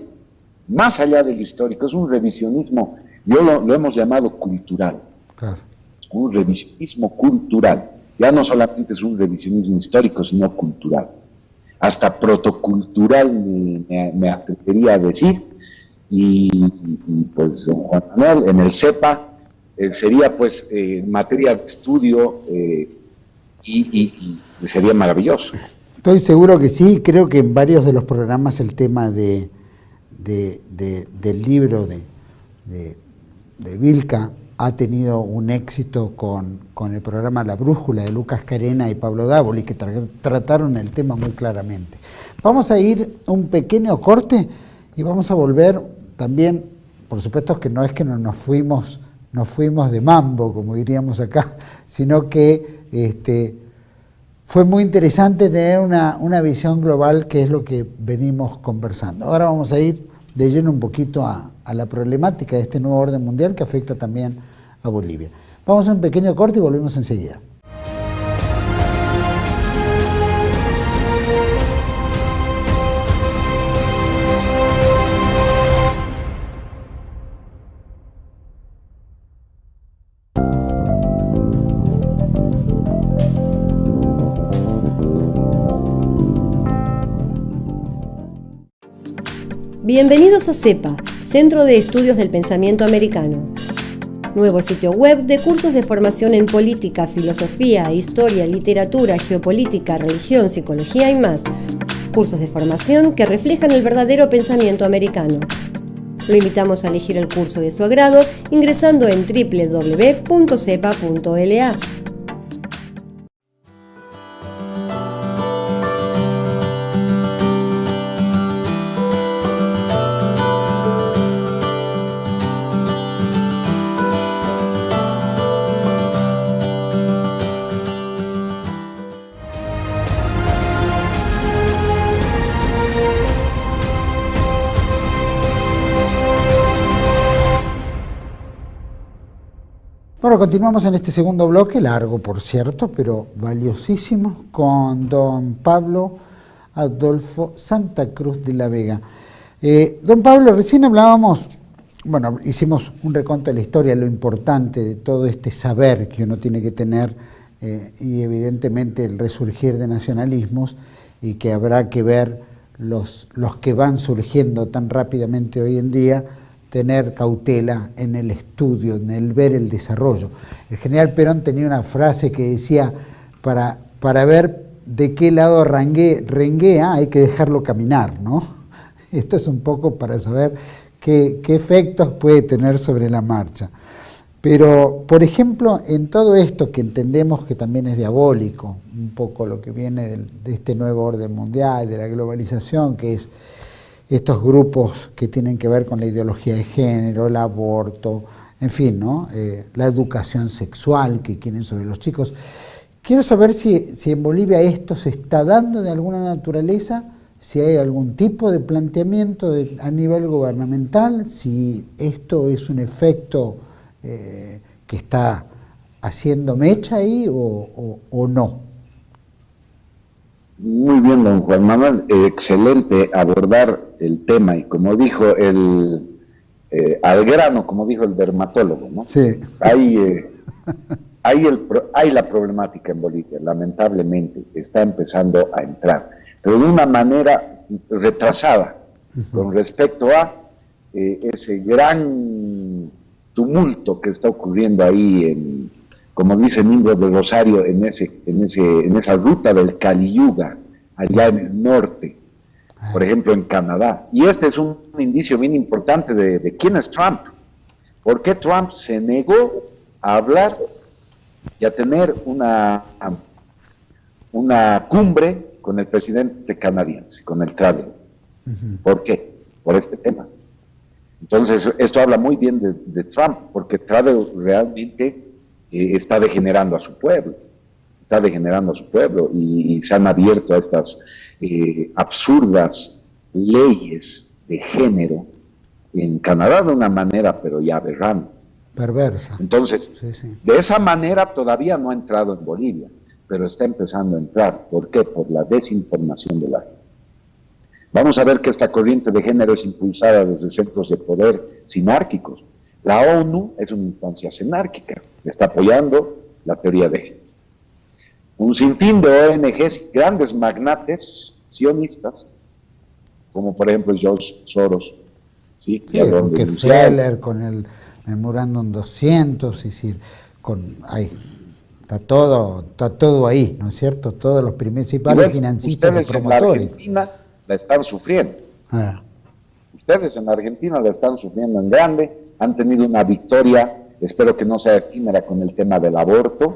es un revisionismo, lo hemos llamado cultural, Claro. un revisionismo cultural, ya no solamente es un revisionismo histórico, sino cultural, hasta protocultural me atrevería a decir, y pues don Juan Manuel en el CEPA sería pues materia de estudio y sería maravilloso. Estoy seguro que sí, creo que en varios de los programas el tema del libro de Vilca ha tenido un éxito con el programa La Brújula de Lucas Carena y Pablo Dávoli, que trataron el tema muy claramente. Vamos a ir un pequeño corte y vamos a volver también, por supuesto que no es que nos fuimos de mambo, como diríamos acá, sino que fue muy interesante tener una visión global, que es lo que venimos conversando. Ahora vamos a ir de lleno un poquito a la problemática de este nuevo orden mundial que afecta también a Bolivia. Vamos a un pequeño corte y volvemos enseguida. Bienvenidos a CEPA, Centro de Estudios del Pensamiento Americano. Nuevo sitio web de cursos de formación en política, filosofía, historia, literatura, geopolítica, religión, psicología y más. Cursos de formación que reflejan el verdadero pensamiento americano. Lo invitamos a elegir el curso de su agrado ingresando en www.cepa.la. Bueno, continuamos en este segundo bloque, largo por cierto, pero valiosísimo, con don Pablo Adolfo Santa Cruz de la Vega. Don Pablo, recién hablábamos, bueno, hicimos un reconto de la historia, lo importante de todo este saber que uno tiene que tener y evidentemente el resurgir de nacionalismos, y que habrá que ver los que van surgiendo tan rápidamente hoy en día, tener cautela en el estudio, en el ver el desarrollo. El general Perón tenía una frase que decía, para ver de qué lado renguea hay que dejarlo caminar, ¿no? Esto es un poco para saber qué efectos puede tener sobre la marcha. Pero, por ejemplo, en todo esto que entendemos que también es diabólico, un poco lo que viene de este nuevo orden mundial, de la globalización, que es estos grupos que tienen que ver con la ideología de género, el aborto, en fin, ¿no? La educación sexual que quieren sobre los chicos. Quiero saber si en Bolivia esto se está dando de alguna naturaleza, si hay algún tipo de planteamiento a nivel gubernamental, si esto es un efecto que está haciendo mecha ahí o no. Muy bien, don Juan Manuel, excelente abordar el tema, y como dijo al grano, como dijo el dermatólogo, ¿no? Sí. Hay la problemática en Bolivia, lamentablemente, está empezando a entrar, pero de una manera retrasada, con respecto a ese gran tumulto que está ocurriendo ahí como dice Mingo de Rosario, en esa ruta del Kali Yuga, allá en el norte, por ejemplo en Canadá. Y este es un indicio bien importante de quién es Trump. ¿Por qué Trump se negó a hablar y a tener una cumbre con el presidente canadiense, con el Trudeau? ¿Por qué? Por este tema. Entonces, esto habla muy bien de Trump, porque Trump realmente está degenerando a su pueblo, y se han abierto a estas absurdas leyes de género en Canadá de una manera, pero ya aberrante. Perversa. Entonces, Sí. de esa manera todavía no ha entrado en Bolivia, pero está empezando a entrar. ¿Por qué? Por la desinformación de la gente. Vamos a ver que esta corriente de género es impulsada desde centros de poder sinárquicos. La ONU es una instancia sinárquica, está apoyando la teoría de género. Un sinfín de ONGs, grandes magnates sionistas, como por ejemplo George Soros, ¿sí? Sí, Rockefeller con el Memorándum 200, es decir, está todo ahí, ¿no es cierto? Todos los principales financistas y promotores. Ustedes en Argentina la están sufriendo. Ustedes en Argentina la están sufriendo en grande, han tenido una victoria, espero que no sea efímera, con el tema del aborto,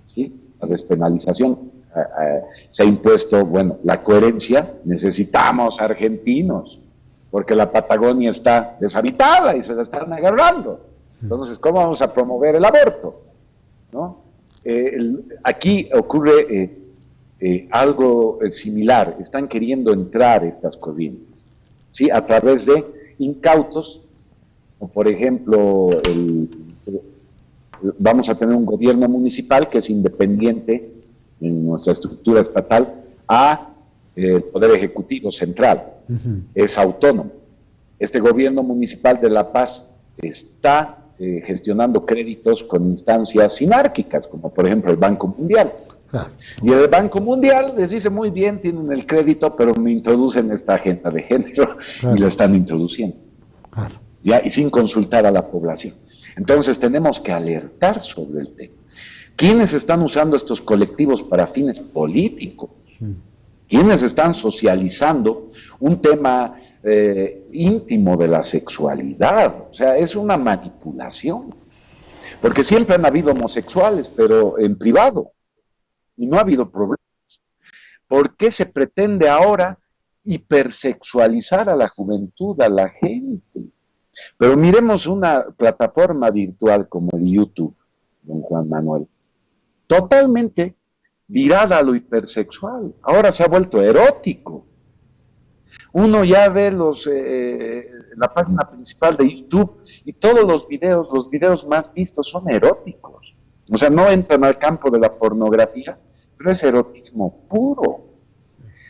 ¿sí? La despenalización. Se ha impuesto, bueno, la coherencia. Necesitamos argentinos, porque la Patagonia está deshabitada y se la están agarrando. Entonces, ¿cómo vamos a promover el aborto? ¿No? Aquí ocurre algo similar. Están queriendo entrar estas corrientes, ¿sí? A través de incautos, o por ejemplo, vamos a tener un gobierno municipal que es independiente en nuestra estructura estatal a el Poder Ejecutivo Central. Es autónomo. Este gobierno municipal de La Paz está gestionando créditos con instancias sinárquicas, como por ejemplo el Banco Mundial. Y el Banco Mundial les dice muy bien, tienen el crédito, pero me introducen esta agenda de género y la están introduciendo. Ya, y sin consultar a la población. Entonces tenemos que alertar sobre el tema. ¿Quiénes están usando estos colectivos para fines políticos? ¿Quiénes están socializando un tema íntimo de la sexualidad? O sea, es una manipulación. Porque siempre han habido homosexuales, pero en privado, y no ha habido problemas. ¿Por qué se pretende ahora hipersexualizar a la juventud, a la gente? Pero miremos una plataforma virtual como el YouTube, don Juan Manuel, totalmente virada a lo hipersexual. Ahora se ha vuelto erótico. Uno ya ve la página principal de YouTube y todos los videos más vistos son eróticos. O sea, no entran al campo de la pornografía, pero es erotismo puro.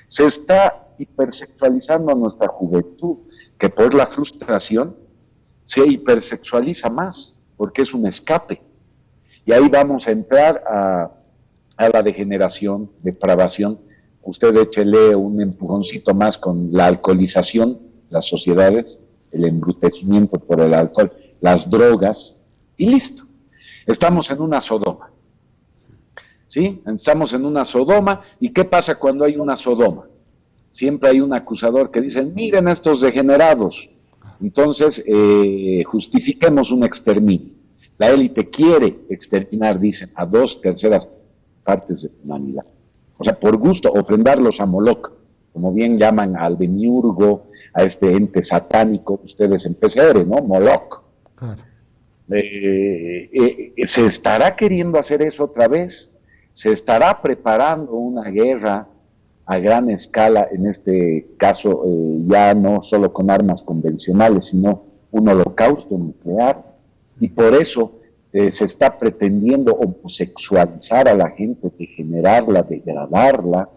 Se está hipersexualizando a nuestra juventud, que por la frustración se hipersexualiza más, porque es un escape. Y ahí vamos a entrar a la degeneración, depravación. Usted échele un empujoncito más con la alcoholización, las sociedades, el embrutecimiento por el alcohol, las drogas, y listo. Estamos en una Sodoma. ¿Sí? Estamos en una Sodoma. ¿Y qué pasa cuando hay una Sodoma? Siempre hay un acusador que dice, miren estos degenerados. Entonces, justifiquemos un exterminio. La élite quiere exterminar, dicen, a 2/3 partes de la humanidad. O sea, por gusto, ofrendarlos a Moloch, como bien llaman al demiurgo, a este ente satánico, ustedes en PCR, ¿no? Moloch. Claro. ¿Se estará queriendo hacer eso otra vez? ¿Se estará preparando una guerra a gran escala, en este caso ya no solo con armas convencionales, sino un holocausto nuclear? Y por eso se está pretendiendo homosexualizar a la gente, degenerarla, degradarla.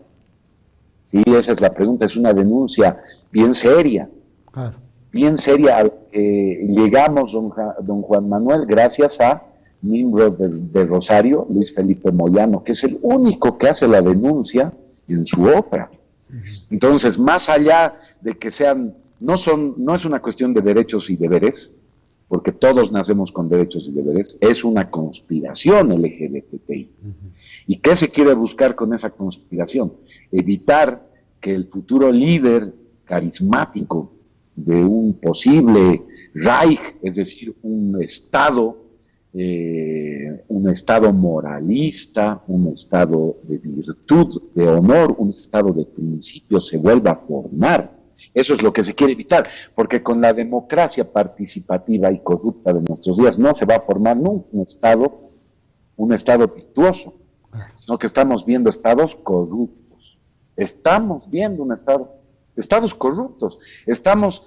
Sí, esa es la pregunta, es una denuncia bien seria. Claro. Bien seria, al que llegamos, don Juan Manuel, gracias a miembro de Rosario, Luis Felipe Moyano, que es el único que hace la denuncia en su obra. Entonces, más allá de que sean, no es una cuestión de derechos y deberes, porque todos nacemos con derechos y deberes, es una conspiración LGBTI. ¿Y qué se quiere buscar con esa conspiración? Evitar que el futuro líder carismático de un posible Reich, es decir, un Estado moralista, un Estado de virtud, de honor, un Estado de principios, se vuelva a formar. Eso es lo que se quiere evitar, porque con la democracia participativa y corrupta de nuestros días no se va a formar nunca un estado virtuoso, sino que estamos viendo estados corruptos. Estamos viendo estados corruptos. Estamos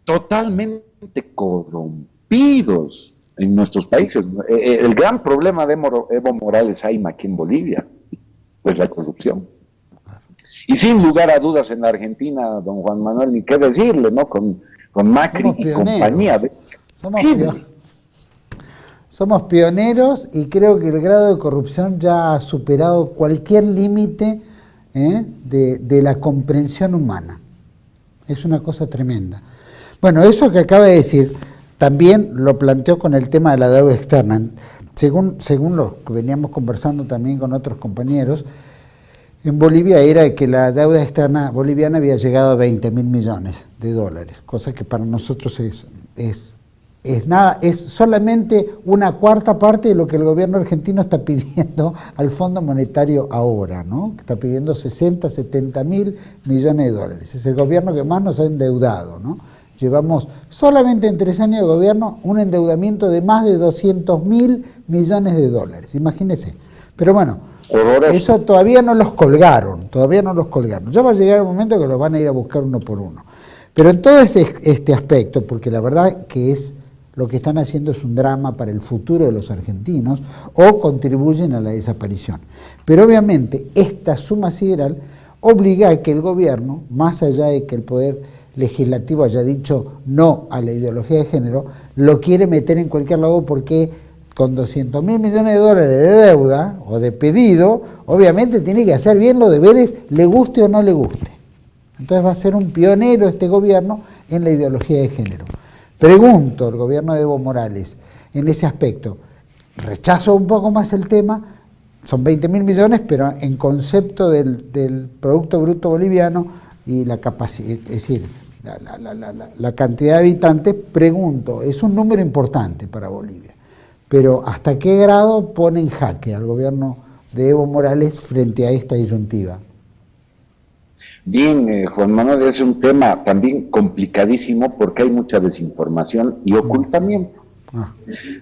totalmente corrompidos en nuestros países. El gran problema de Evo Morales Ayma aquí en Bolivia es la corrupción. Y sin lugar a dudas en la Argentina, don Juan Manuel, ni qué decirle, ¿no? Con Macri y compañía. Somos pioneros y creo que el grado de corrupción ya ha superado cualquier límite de la comprensión humana. Es una cosa tremenda. Bueno, eso que acaba de decir, también lo planteó con el tema de la deuda externa. Según lo que veníamos conversando también con otros compañeros, en Bolivia era que la deuda externa boliviana había llegado a 20.000 millones de dólares, cosa que para nosotros es nada, es solamente una cuarta parte de lo que el gobierno argentino está pidiendo al Fondo Monetario ahora, ¿no? Que está pidiendo 60, 70.000 millones de dólares. Es el gobierno que más nos ha endeudado, ¿no? Llevamos solamente en 3 años de gobierno un endeudamiento de más de 200.000 millones de dólares, imagínense. Pero bueno, eso todavía no los colgaron. Ya va a llegar el momento que los van a ir a buscar uno por uno. Pero en todo este aspecto, porque la verdad que lo que están haciendo es un drama para el futuro de los argentinos, o contribuyen a la desaparición. Pero obviamente esta suma sideral obliga a que el gobierno, más allá de que el poder legislativo haya dicho no a la ideología de género, lo quiere meter en cualquier lado porque con 200.000 millones de dólares de deuda o de pedido, obviamente tiene que hacer bien los deberes, le guste o no le guste. Entonces va a ser un pionero este gobierno en la ideología de género. Pregunto al gobierno de Evo Morales en ese aspecto, rechazo un poco más el tema, son 20.000 millones, pero en concepto del Producto Bruto Boliviano y la capacidad, es decir, la cantidad de habitantes, pregunto, es un número importante para Bolivia. Pero ¿hasta qué grado pone en jaque al gobierno de Evo Morales frente a esta disyuntiva? Bien, Juan Manuel, es un tema también complicadísimo porque hay mucha desinformación y ocultamiento.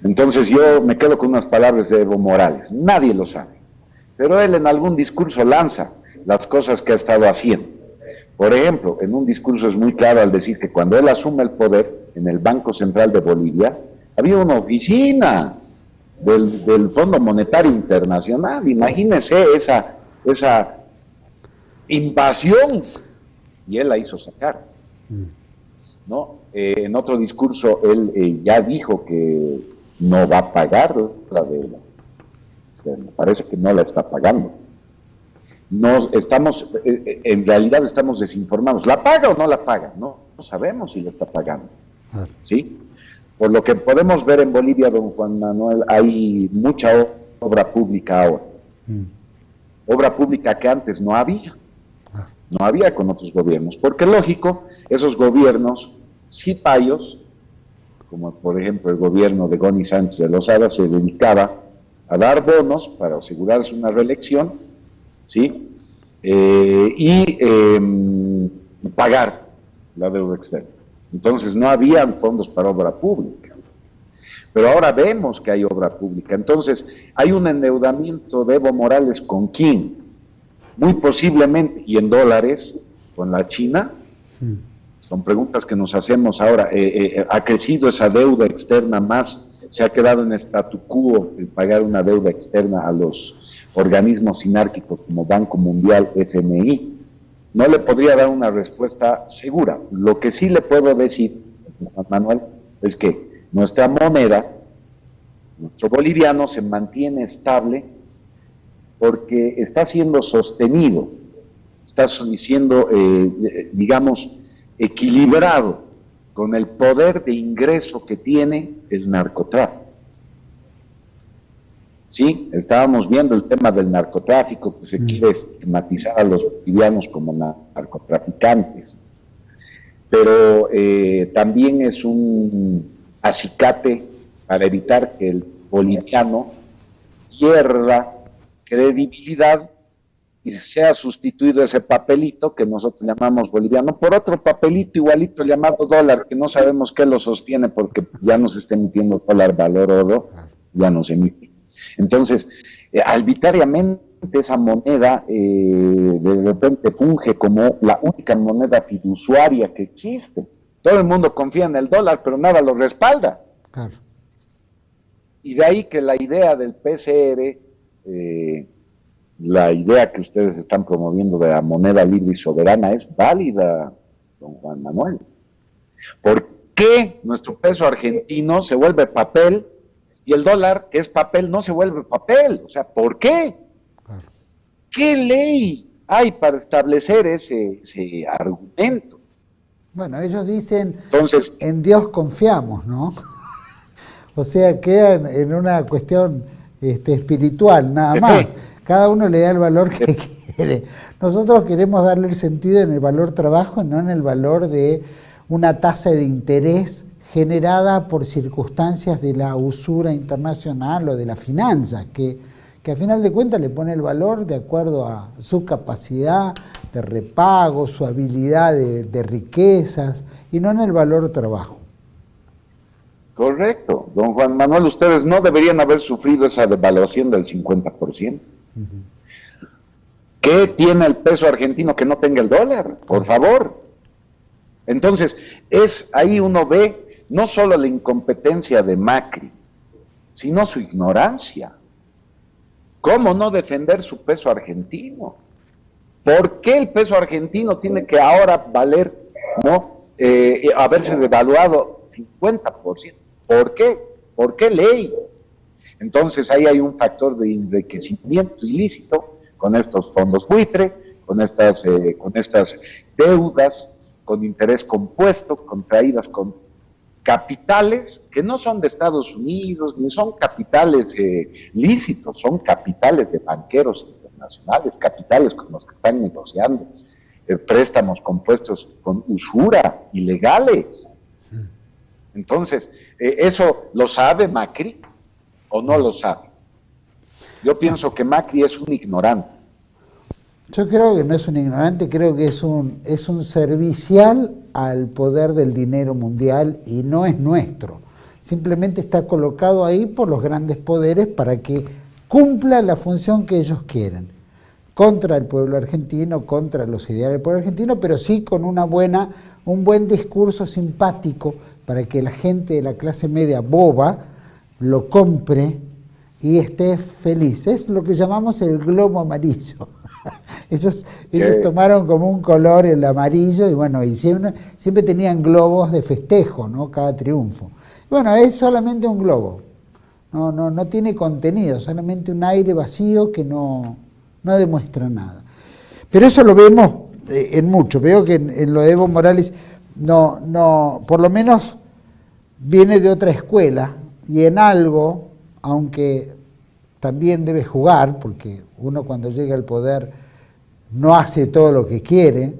Entonces yo me quedo con unas palabras de Evo Morales. Nadie lo sabe, pero él en algún discurso lanza las cosas que ha estado haciendo. Por ejemplo, en un discurso es muy claro al decir que cuando él asume el poder en el Banco Central de Bolivia, había una oficina del Fondo Monetario Internacional. Imagínense esa invasión, y él la hizo sacar, ¿no? En otro discurso él ya dijo que no va a pagar la deuda. Me parece que no la está pagando. En realidad estamos desinformados. ¿La paga o no la paga? No sabemos si la está pagando, ¿sí? Por lo que podemos ver en Bolivia, don Juan Manuel, hay mucha obra pública ahora. Obra pública que antes no había. No había con otros gobiernos. Porque lógico, esos gobiernos cipayos, como por ejemplo el gobierno de Goni Sánchez de Lozada, se dedicaba a dar bonos para asegurarse una reelección, ¿sí? Y pagar la deuda externa. Entonces no habían fondos para obra pública, pero ahora vemos que hay obra pública. Entonces hay un endeudamiento de Evo Morales ¿con quién? Muy posiblemente, y en dólares, con la China. Son preguntas que nos hacemos ahora. ¿Ha crecido esa deuda externa más? ¿Se ha quedado en statu quo el pagar una deuda externa a los organismos sinárquicos como Banco Mundial, FMI? No le podría dar una respuesta segura. Lo que sí le puedo decir, Manuel, es que nuestra moneda, nuestro boliviano, se mantiene estable porque está siendo sostenido, está siendo, digamos, equilibrado con el poder de ingreso que tiene el narcotráfico. Sí, estábamos viendo el tema del narcotráfico, que se quiere estigmatizar a los bolivianos como narcotraficantes, pero también es un acicate para evitar que el boliviano pierda credibilidad y se ha sustituido ese papelito que nosotros llamamos boliviano por otro papelito igualito llamado dólar, que no sabemos qué lo sostiene porque ya no se está emitiendo dólar valor oro, ya no se emite. Entonces, arbitrariamente esa moneda de repente funge como la única moneda fiduciaria que existe. Todo el mundo confía en el dólar, pero nada lo respalda. Claro. Y de ahí que la idea del PCR, la idea que ustedes están promoviendo de la moneda libre y soberana es válida, don Juan Manuel. ¿Por qué nuestro peso argentino se vuelve papel y el dólar, que es papel, no se vuelve papel? O sea, ¿por qué? Claro. ¿Qué ley hay para establecer ese argumento? Bueno, ellos dicen, entonces, en Dios confiamos, ¿no? O sea, queda en una cuestión espiritual, nada más. Cada uno le da el valor que quiere. Nosotros queremos darle el sentido en el valor trabajo, no en el valor de una tasa de interés generada por circunstancias de la usura internacional o de la finanza, que a final de cuentas le pone el valor de acuerdo a su capacidad de repago, su habilidad de riquezas, y no en el valor trabajo. Correcto. Don Juan Manuel, ustedes no deberían haber sufrido esa devaluación del 50%. ¿Qué tiene el peso argentino que no tenga el dólar? Por favor. Entonces, ahí uno ve no solo la incompetencia de Macri, sino su ignorancia. ¿Cómo no defender su peso argentino? ¿Por qué el peso argentino tiene que ahora valer, haberse devaluado 50%? ¿Por qué? ¿Por qué ley? Entonces ahí hay un factor de enriquecimiento ilícito con estos fondos buitre, con estas deudas con interés compuesto, contraídas con capitales que no son de Estados Unidos, ni son capitales lícitos, son capitales de banqueros internacionales, capitales con los que están negociando préstamos compuestos con usura, ilegales. Entonces, ¿eso lo sabe Macri o no lo sabe? Yo pienso que Macri es un ignorante. Yo creo que no es un ignorante, creo que es un servicial al poder del dinero mundial y no es nuestro. Simplemente está colocado ahí por los grandes poderes para que cumpla la función que ellos quieren. Contra el pueblo argentino, contra los ideales del pueblo argentino, pero sí con un buen discurso simpático para que la gente de la clase media boba lo compre y esté feliz. Es lo que llamamos el globo amarillo. Ellos tomaron como un color el amarillo y bueno, y siempre tenían globos de festejo, ¿no? Cada triunfo. Bueno, es solamente un globo, no tiene contenido, solamente un aire vacío que no demuestra nada. Pero eso lo vemos en mucho. Veo que en lo de Evo Morales por lo menos viene de otra escuela y en algo, aunque también debe jugar, porque uno cuando llega al poder no hace todo lo que quiere,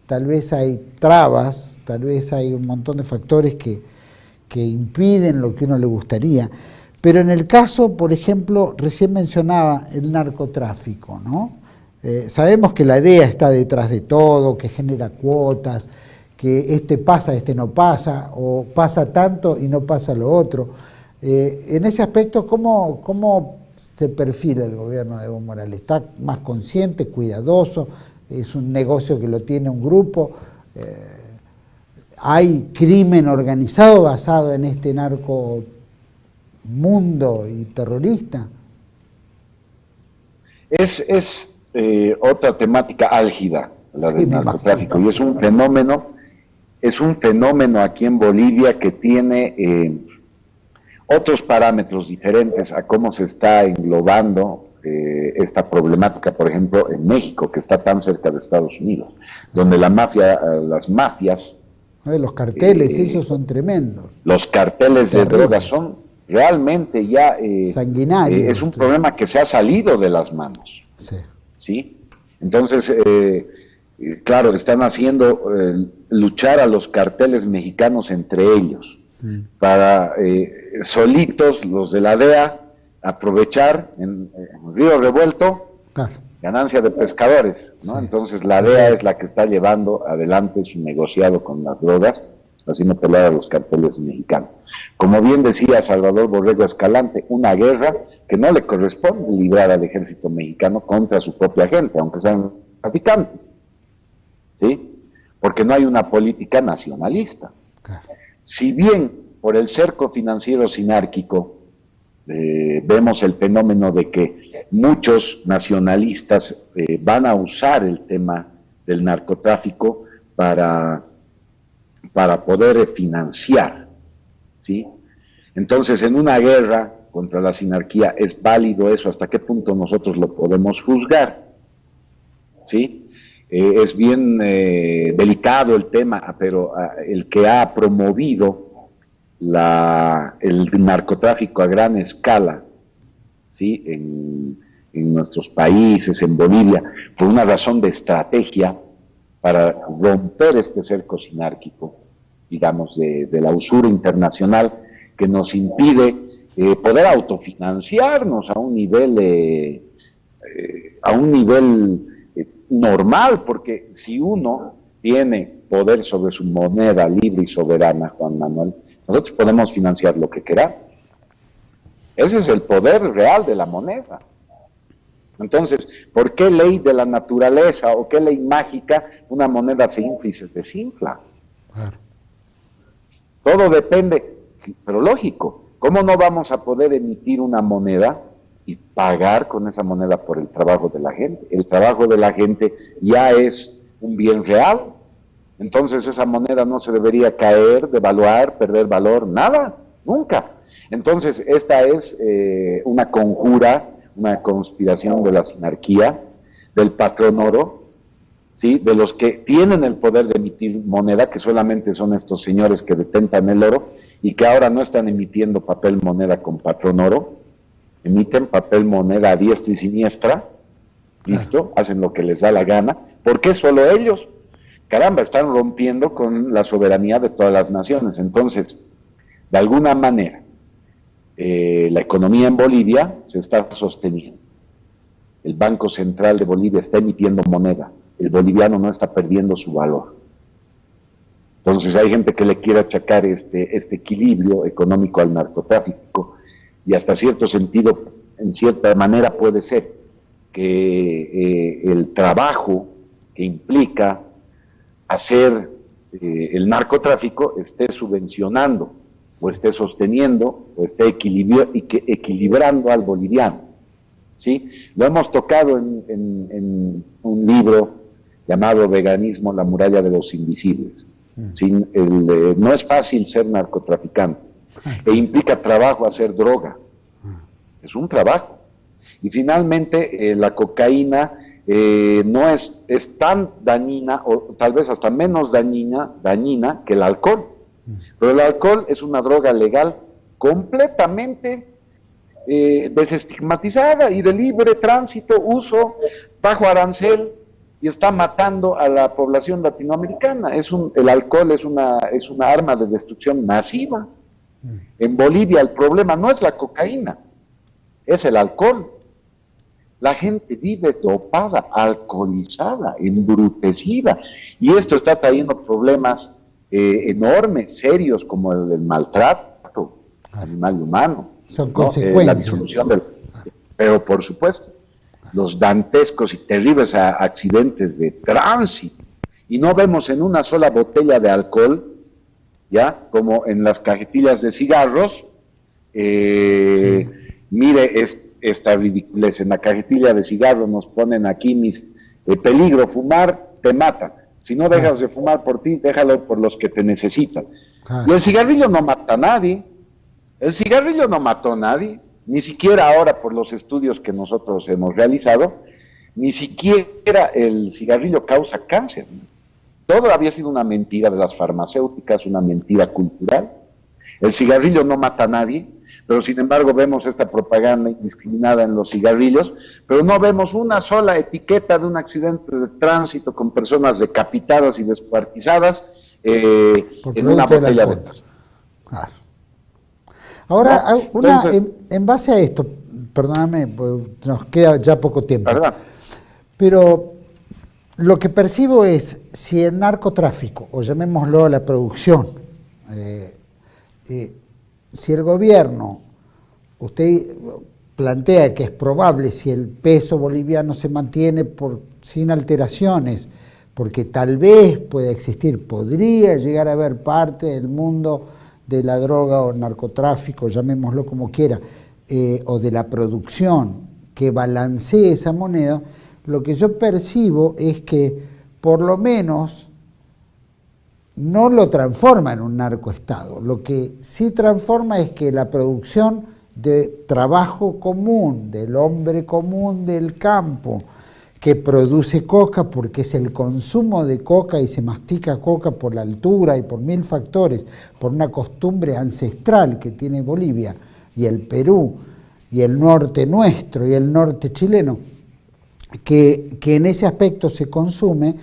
tal vez hay trabas, tal vez hay un montón de factores que impiden lo que uno le gustaría. Pero en el caso, por ejemplo, recién mencionaba el narcotráfico, ¿no? Sabemos que la DEA está detrás de todo, que genera cuotas, que este pasa, este no pasa, o pasa tanto y no pasa lo otro. En ese aspecto, ¿cómo se perfila el gobierno de Evo Morales? ¿Está más consciente, cuidadoso? ¿Es un negocio que lo tiene un grupo? ¿Hay crimen organizado basado en este narco mundo y terrorista? Es otra temática álgida, la del narcotráfico, y es un fenómeno aquí en Bolivia que tiene otros parámetros diferentes a cómo se está englobando esta problemática, por ejemplo, en México, que está tan cerca de Estados Unidos, donde las mafias... Los carteles, esos son tremendos. Los carteles de drogas son realmente ya... sanguinarios. Es un problema que se ha salido de las manos. ¿Sí? Entonces, claro, están haciendo luchar a los carteles mexicanos entre ellos, para solitos, los de la DEA, aprovechar en Río Revuelto, ganancia de pescadores, ¿no? Sí. Entonces la DEA es la que está llevando adelante su negociado con las drogas, haciendo pelear a los carteles mexicanos. Como bien decía Salvador Borrego Escalante, una guerra que no le corresponde librar al ejército mexicano contra su propia gente, aunque sean traficantes, ¿sí? Porque no hay una política nacionalista. Si bien por el cerco financiero sinárquico vemos el fenómeno de que muchos nacionalistas van a usar el tema del narcotráfico para poder financiar, ¿sí? Entonces, en una guerra contra la sinarquía, ¿es válido eso? ¿Hasta qué punto nosotros lo podemos juzgar? ¿Sí? Es bien delicado el tema, pero el que ha promovido el narcotráfico a gran escala, ¿sí? En nuestros países, en Bolivia, por una razón de estrategia para romper este cerco sinárquico, digamos, de la usura internacional que nos impide poder autofinanciarnos a un nivel normal, porque si uno tiene poder sobre su moneda libre y soberana, Juan Manuel, nosotros podemos financiar lo que queramos. Ese es el poder real de la moneda. Entonces, ¿por qué ley de la naturaleza o qué ley mágica una moneda se infla y se desinfla? Claro. Todo depende, pero lógico, ¿cómo no vamos a poder emitir una moneda y pagar con esa moneda por el trabajo de la gente? El trabajo de la gente ya es un bien real, entonces esa moneda no se debería caer, devaluar, perder valor, nada, nunca. Entonces esta es una conjura, una conspiración de la sinarquía, del patrón oro, ¿sí? De los que tienen el poder de emitir moneda, que solamente son estos señores que detentan el oro y que ahora no están emitiendo papel moneda con patrón oro, emiten papel moneda a diestra y siniestra, listo, hacen lo que les da la gana. ¿Por qué solo ellos? Caramba, están rompiendo con la soberanía de todas las naciones. Entonces, de alguna manera, la economía en Bolivia se está sosteniendo. El Banco Central de Bolivia está emitiendo moneda. El boliviano no está perdiendo su valor. Entonces hay gente que le quiere achacar este equilibrio económico al narcotráfico, y hasta cierto sentido, en cierta manera puede ser que el trabajo que implica hacer el narcotráfico esté subvencionando o esté sosteniendo o esté equilibrando al boliviano, ¿sí? Lo hemos tocado en un libro llamado Veganismo, la muralla de los invisibles. No es fácil ser narcotraficante e implica trabajo hacer droga, es un trabajo. Y finalmente la cocaína no es tan dañina, o tal vez hasta menos dañina que el alcohol. Pero el alcohol es una droga legal completamente desestigmatizada y de libre tránsito, uso, bajo arancel, y está matando a la población latinoamericana. El alcohol es una arma de destrucción masiva. En Bolivia el problema no es la cocaína, es el alcohol. La gente vive dopada, alcoholizada, embrutecida, y esto está trayendo problemas enormes, serios, como el maltrato animal y humano. Son consecuencias. La disolución pero por supuesto, los dantescos y terribles accidentes de tránsito, y no vemos en una sola botella de alcohol, ya, como en las cajetillas de cigarros, sí. Mire esta ridiculez, en la cajetilla de cigarros nos ponen aquí peligro, fumar te mata, si no dejas de fumar por ti, déjalo por los que te necesitan. Y el cigarrillo no mata a nadie, el cigarrillo no mató a nadie, ni siquiera ahora por los estudios que nosotros hemos realizado, ni siquiera el cigarrillo causa cáncer. Todo había sido una mentira de las farmacéuticas, una mentira cultural. El cigarrillo no mata a nadie, pero sin embargo vemos esta propaganda indiscriminada en los cigarrillos, pero no vemos una sola etiqueta de un accidente de tránsito con personas decapitadas y descuartizadas en una botella de plástico. Claro. Ahora, entonces, en base a esto, perdóname, nos queda ya poco tiempo. ¿Verdad? Pero lo que percibo es, si el narcotráfico, o llamémoslo la producción, si el gobierno, usted plantea que es probable, si el peso boliviano se mantiene sin alteraciones, porque tal vez pueda existir, podría llegar a haber parte del mundo de la droga o narcotráfico, llamémoslo como quiera, o de la producción, que balancee esa moneda, lo que yo percibo es que por lo menos no lo transforma en un narcoestado. Lo que sí transforma es que la producción de trabajo común, del hombre común del campo, que produce coca, porque es el consumo de coca y se mastica coca por la altura y por 1000 factores, por una costumbre ancestral que tiene Bolivia y el Perú y el norte nuestro y el norte chileno, que en ese aspecto se consume,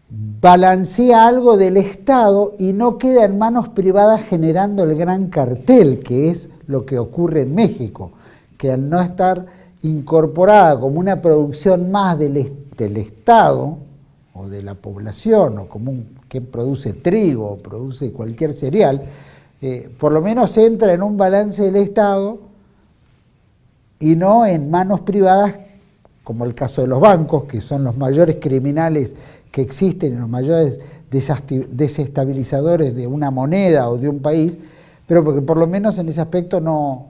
balancea algo del Estado y no queda en manos privadas generando el gran cartel, que es lo que ocurre en México, que al no estar incorporada como una producción más del Estado o de la población, o como quien produce trigo o produce cualquier cereal, por lo menos entra en un balance del Estado y no en manos privadas, como el caso de los bancos, que son los mayores criminales que existen y los mayores desestabilizadores de una moneda o de un país, pero porque por lo menos en ese aspecto no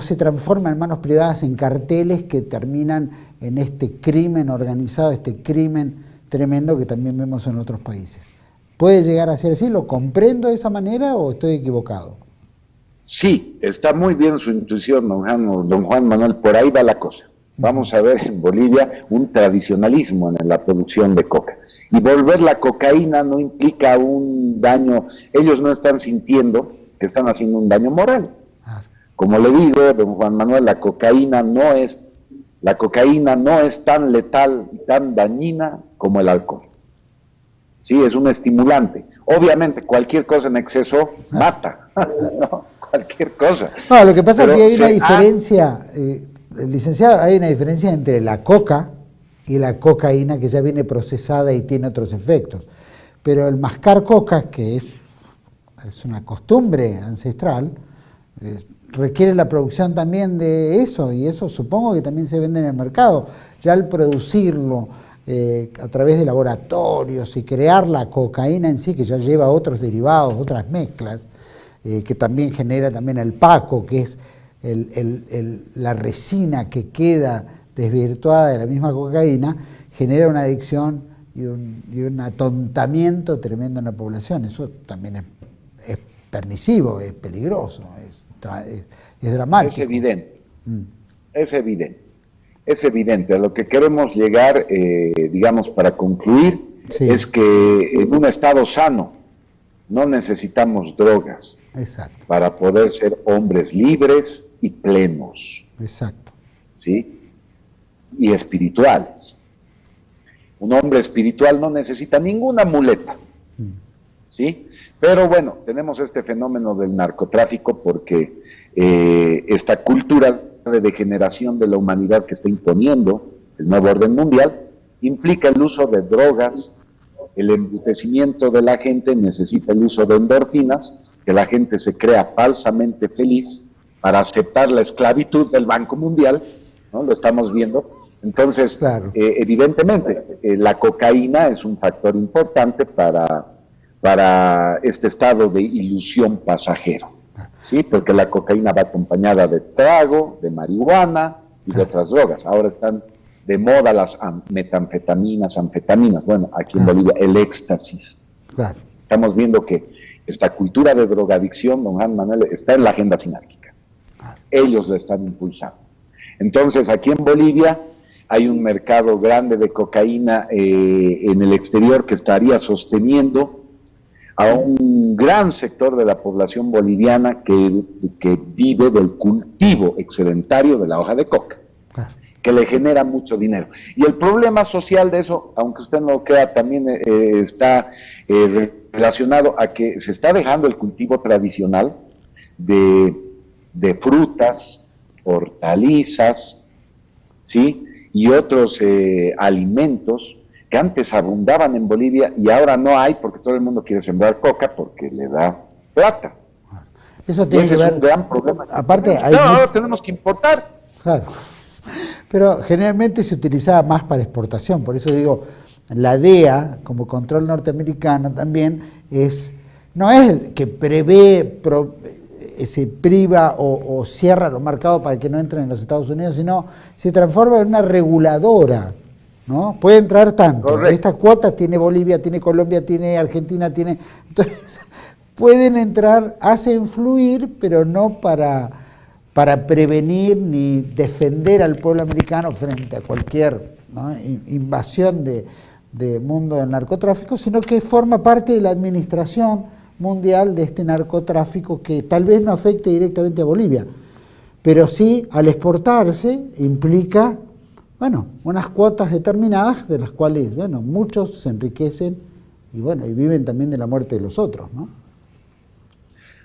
se transforma en manos privadas en carteles que terminan en este crimen organizado, este crimen tremendo que también vemos en otros países. ¿Puede llegar a ser así? ¿Lo comprendo de esa manera o estoy equivocado? Sí, está muy bien su intuición, don Juan Manuel, por ahí va la cosa. Vamos a ver en Bolivia un tradicionalismo en la producción de coca. Y volver la cocaína no implica un daño, ellos no están sintiendo que están haciendo un daño moral. Como le digo, don Juan Manuel, la cocaína no es tan letal y tan dañina como el alcohol. Sí, es un estimulante. Obviamente, cualquier cosa en exceso mata, ¿no? Cualquier cosa. No, lo que pasa es que hay una diferencia, licenciado, hay una diferencia entre la coca y la cocaína, que ya viene procesada y tiene otros efectos. Pero el mascar coca, que es una costumbre ancestral, requiere la producción también de eso, y eso supongo que también se vende en el mercado. Ya al producirlo a través de laboratorios y crear la cocaína en sí, que ya lleva otros derivados, otras mezclas, que también genera también el paco, que es la resina que queda desvirtuada de la misma cocaína, genera una adicción y un atontamiento tremendo en la población. Eso también es pernicivo, es peligroso, es dramático. Es evidente, es evidente. A lo que queremos llegar, digamos, para concluir, sí, es que en un estado sano no necesitamos drogas. Exacto. Para poder ser hombres libres y plenos. Exacto. ¿Sí? Y espirituales. Un hombre espiritual no necesita ninguna muleta. ¿Sí? Pero bueno, tenemos este fenómeno del narcotráfico porque esta cultura de degeneración de la humanidad que está imponiendo el nuevo orden mundial implica el uso de drogas, el embrutecimiento de la gente necesita el uso de endorfinas, que la gente se crea falsamente feliz para aceptar la esclavitud del Banco Mundial, ¿no? Lo estamos viendo. Entonces, claro, evidentemente, la cocaína es un factor importante para este estado de ilusión pasajero, ¿sí? Porque la cocaína va acompañada de trago, de marihuana y de otras drogas. Ahora están de moda las metanfetaminas, anfetaminas, bueno, aquí en Bolivia, el éxtasis. Claro. Estamos viendo que esta cultura de drogadicción, don Juan Manuel, está en la agenda sinárquica. Ellos la están impulsando. Entonces, aquí en Bolivia hay un mercado grande de cocaína en el exterior que estaría sosteniendo a un gran sector de la población boliviana que vive del cultivo excedentario de la hoja de coca, que le genera mucho dinero. Y el problema social de eso, aunque usted no lo crea, también está relacionado a que se está dejando el cultivo tradicional de frutas, hortalizas, ¿sí? y otros alimentos que antes abundaban en Bolivia y ahora no hay porque todo el mundo quiere sembrar coca porque le da plata. Eso tiene que ver, es un gran problema. Aparte, ahora tenemos que importar. Claro, pero generalmente se utilizaba más para exportación, por eso digo, la DEA como control norteamericano también no es el que prevé, se priva o cierra los mercados para que no entren en los Estados Unidos, sino se transforma en una reguladora, ¿no? Puede entrar tanto. Correcto. Esta cuota tiene Bolivia, tiene Colombia, tiene Argentina, tiene... Entonces, pueden entrar, hacen fluir, pero no para prevenir ni defender al pueblo americano frente a cualquier, ¿no?, invasión de mundo del narcotráfico, sino que forma parte de la administración mundial de este narcotráfico que tal vez no afecte directamente a Bolivia, pero sí al exportarse implica, bueno, unas cuotas determinadas de las cuales, bueno, muchos se enriquecen y bueno, y viven también de la muerte de los otros, ¿no?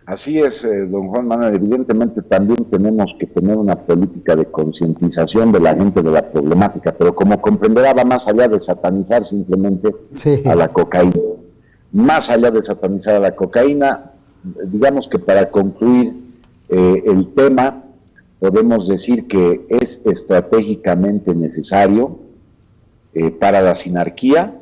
Así es, don Juan Manuel, evidentemente también tenemos que tener una política de concientización de la gente de la problemática, pero como comprenderá va más allá de satanizar simplemente a la cocaína. Más allá de satanizar a la cocaína, digamos que para concluir el tema, podemos decir que es estratégicamente necesario para la sinarquía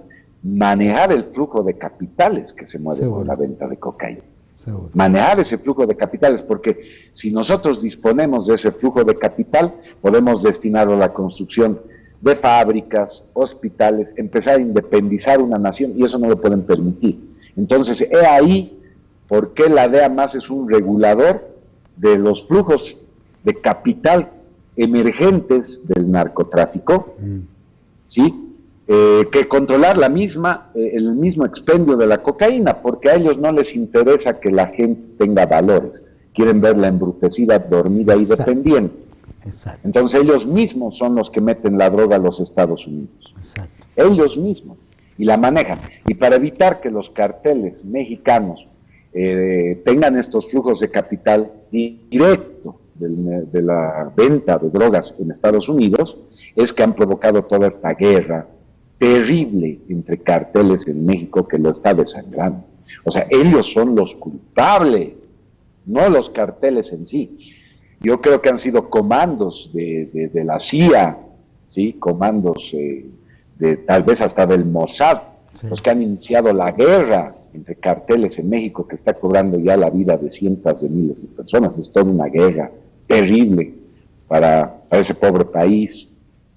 manejar el flujo de capitales que se mueve con la venta de cocaína. Seguro. Manejar ese flujo de capitales, porque si nosotros disponemos de ese flujo de capital, podemos destinarlo a la construcción de fábricas, hospitales, empezar a independizar una nación, y eso no lo pueden permitir. Entonces, he ahí por qué la DEA más es un regulador de los flujos de capital emergentes del narcotráfico, ¿sí? Que controlar el mismo expendio de la cocaína, porque a ellos no les interesa que la gente tenga valores, quieren verla embrutecida, dormida y dependiente. Exacto. Entonces ellos mismos son los que meten la droga a los Estados Unidos. Exacto. Ellos mismos, y la manejan. Y para evitar que los carteles mexicanos tengan estos flujos de capital directo de la venta de drogas en Estados Unidos, es que han provocado toda esta guerra terrible entre carteles en México que lo está desangrando. O sea, ellos son los culpables, no los carteles en sí. Yo creo que han sido comandos de la CIA, ¿sí? Comandos tal vez hasta del Mossad, sí, los que han iniciado la guerra entre carteles en México que está cobrando ya la vida de cientos de miles de personas. Es toda una guerra terrible para ese pobre país,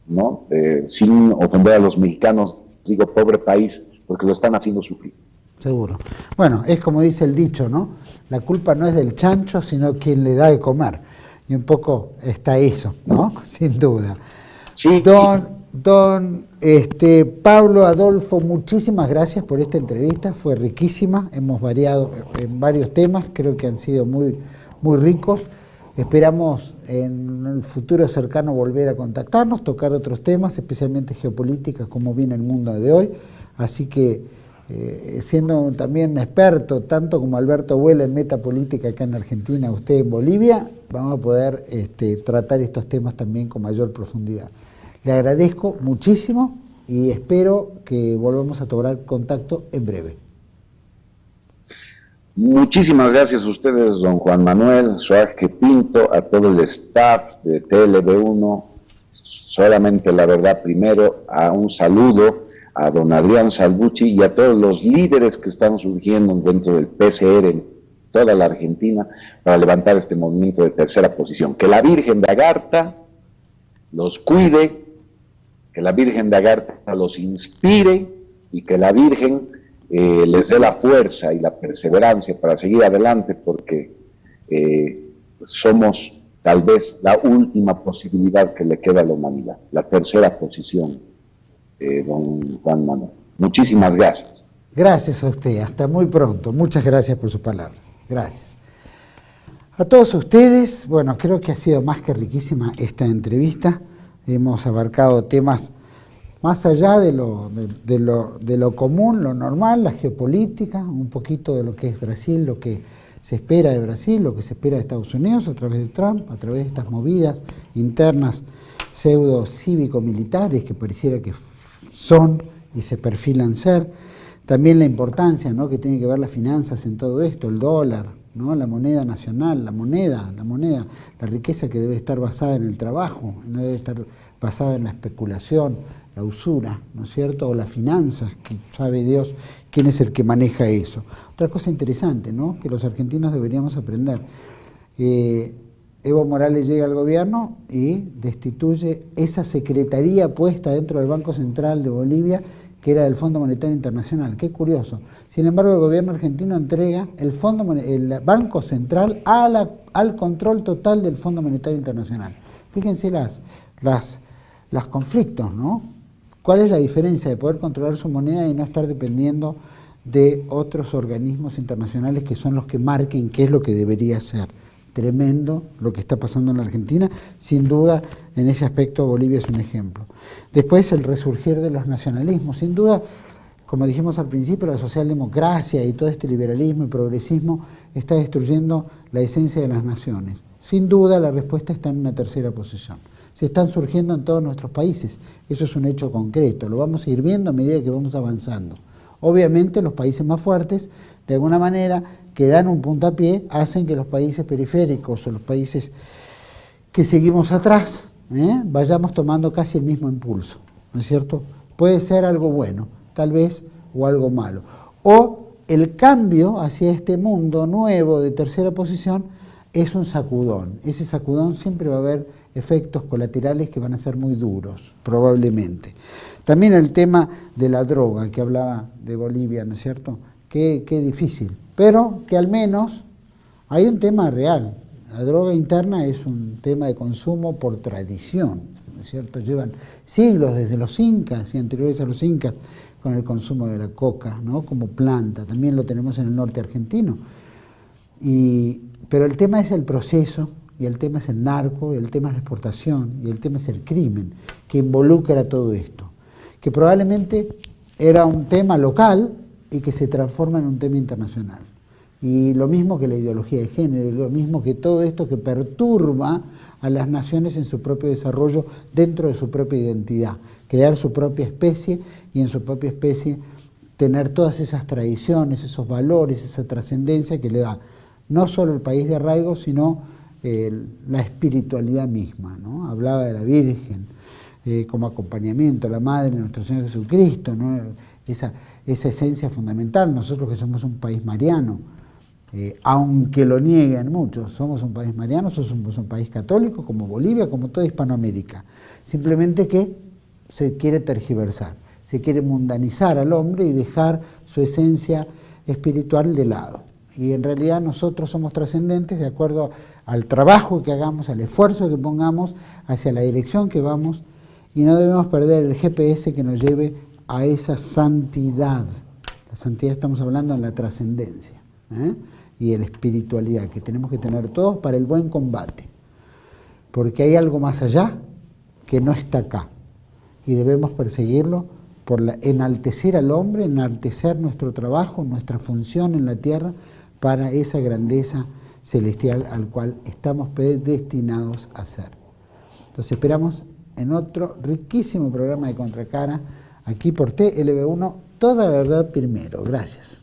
¿no? Sin ofender a los mexicanos, digo pobre país, porque lo están haciendo sufrir. Seguro. Bueno, es como dice el dicho, ¿no? La culpa no es del chancho, sino quien le da de comer. Y un poco está eso, ¿no? Sin duda. Sí. Don Pablo Adolfo, muchísimas gracias por esta entrevista, fue riquísima, hemos variado en varios temas, creo que han sido muy, muy ricos. Esperamos en el futuro cercano volver a contactarnos, tocar otros temas, especialmente geopolítica, como viene el mundo de hoy. Así que, siendo también un experto, tanto como Alberto Vuela en metapolítica acá en Argentina, usted en Bolivia, vamos a poder tratar estos temas también con mayor profundidad. Le agradezco muchísimo y espero que volvamos a tomar contacto en breve. Muchísimas gracias a ustedes, don Juan Manuel, Suárez Pinto, a todo el staff de TLB1, solamente la verdad primero, a un saludo a don Adrián Salvucci y a todos los líderes que están surgiendo dentro del PCR en toda la Argentina para levantar este movimiento de tercera posición. Que la Virgen de Agartha los cuide, que la Virgen de Agartha los inspire y que la Virgen les dé la fuerza y la perseverancia para seguir adelante, porque somos tal vez la última posibilidad que le queda a la humanidad, la tercera posición, don Juan Manuel. Muchísimas gracias. Gracias a usted, hasta muy pronto. Muchas gracias por sus palabras. Gracias. A todos ustedes, bueno, creo que ha sido más que riquísima esta entrevista. Hemos abarcado temas más allá de lo común, lo normal, la geopolítica, un poquito de lo que es Brasil, lo que se espera de Brasil, lo que se espera de Estados Unidos a través de Trump, a través de estas movidas internas pseudo cívico-militares que pareciera que son y se perfilan ser. También la importancia, ¿no?, que tiene que ver las finanzas en todo esto, el dólar, ¿no?, la moneda nacional, la moneda, la riqueza que debe estar basada en el trabajo, no debe estar basada en la especulación, la usura, ¿no es cierto?, o las finanzas, que sabe Dios quién es el que maneja eso. Otra cosa interesante, ¿no?, que los argentinos deberíamos aprender. Evo Morales llega al gobierno y destituye esa secretaría puesta dentro del Banco Central de Bolivia, que era del Fondo Monetario Internacional. Qué curioso. Sin embargo, el gobierno argentino entrega el Banco Central al control total del Fondo Monetario Internacional. Fíjense los conflictos, ¿no? ¿Cuál es la diferencia de poder controlar su moneda y no estar dependiendo de otros organismos internacionales que son los que marquen qué es lo que debería ser? Tremendo lo que está pasando en la Argentina, sin duda en ese aspecto Bolivia es un ejemplo. Después el resurgir de los nacionalismos, sin duda, como dijimos al principio, la socialdemocracia y todo este liberalismo y progresismo está destruyendo la esencia de las naciones. Sin duda la respuesta está en una tercera posición. Se están surgiendo en todos nuestros países, eso es un hecho concreto, lo vamos a ir viendo a medida que vamos avanzando. Obviamente los países más fuertes, de alguna manera, que dan un puntapié, hacen que los países periféricos o los países que seguimos atrás, vayamos tomando casi el mismo impulso, ¿no es cierto? Puede ser algo bueno, tal vez, o algo malo. O el cambio hacia este mundo nuevo de tercera posición es un sacudón. Ese sacudón siempre va a haber efectos colaterales que van a ser muy duros, probablemente. También el tema de la droga, que hablaba de Bolivia, ¿no es cierto? Qué difícil, pero que al menos hay un tema real. La droga interna es un tema de consumo por tradición, ¿no es cierto? Llevan siglos desde los incas y anteriores a los incas con el consumo de la coca, ¿no?, como planta. También lo tenemos en el norte argentino. Pero el tema es el proceso, y el tema es el narco, y el tema es la exportación, y el tema es el crimen que involucra todo esto, que probablemente era un tema local y que se transforma en un tema internacional. Y lo mismo que la ideología de género, lo mismo que todo esto que perturba a las naciones en su propio desarrollo dentro de su propia identidad, crear su propia especie y en su propia especie tener todas esas tradiciones, esos valores, esa trascendencia que le da no solo el país de arraigo, sino la espiritualidad misma, ¿no? Hablaba de la Virgen como acompañamiento, la Madre de nuestro Señor Jesucristo, ¿no? Esa esencia fundamental. Nosotros que somos un país mariano, aunque lo nieguen muchos, somos un país mariano, somos un país católico como Bolivia, como toda Hispanoamérica. Simplemente que se quiere tergiversar, se quiere mundanizar al hombre y dejar su esencia espiritual de lado. Y en realidad nosotros somos trascendentes de acuerdo al trabajo que hagamos, al esfuerzo que pongamos, hacia la dirección que vamos, y no debemos perder el GPS que nos lleve a esa santidad. La santidad estamos hablando de la trascendencia, y de la espiritualidad que tenemos que tener todos para el buen combate. Porque hay algo más allá que no está acá, y debemos perseguirlo por enaltecer al hombre, enaltecer nuestro trabajo, nuestra función en la tierra, para esa grandeza celestial al cual estamos predestinados a ser. Los esperamos en otro riquísimo programa de Contracara, aquí por TLB1, toda la verdad primero. Gracias.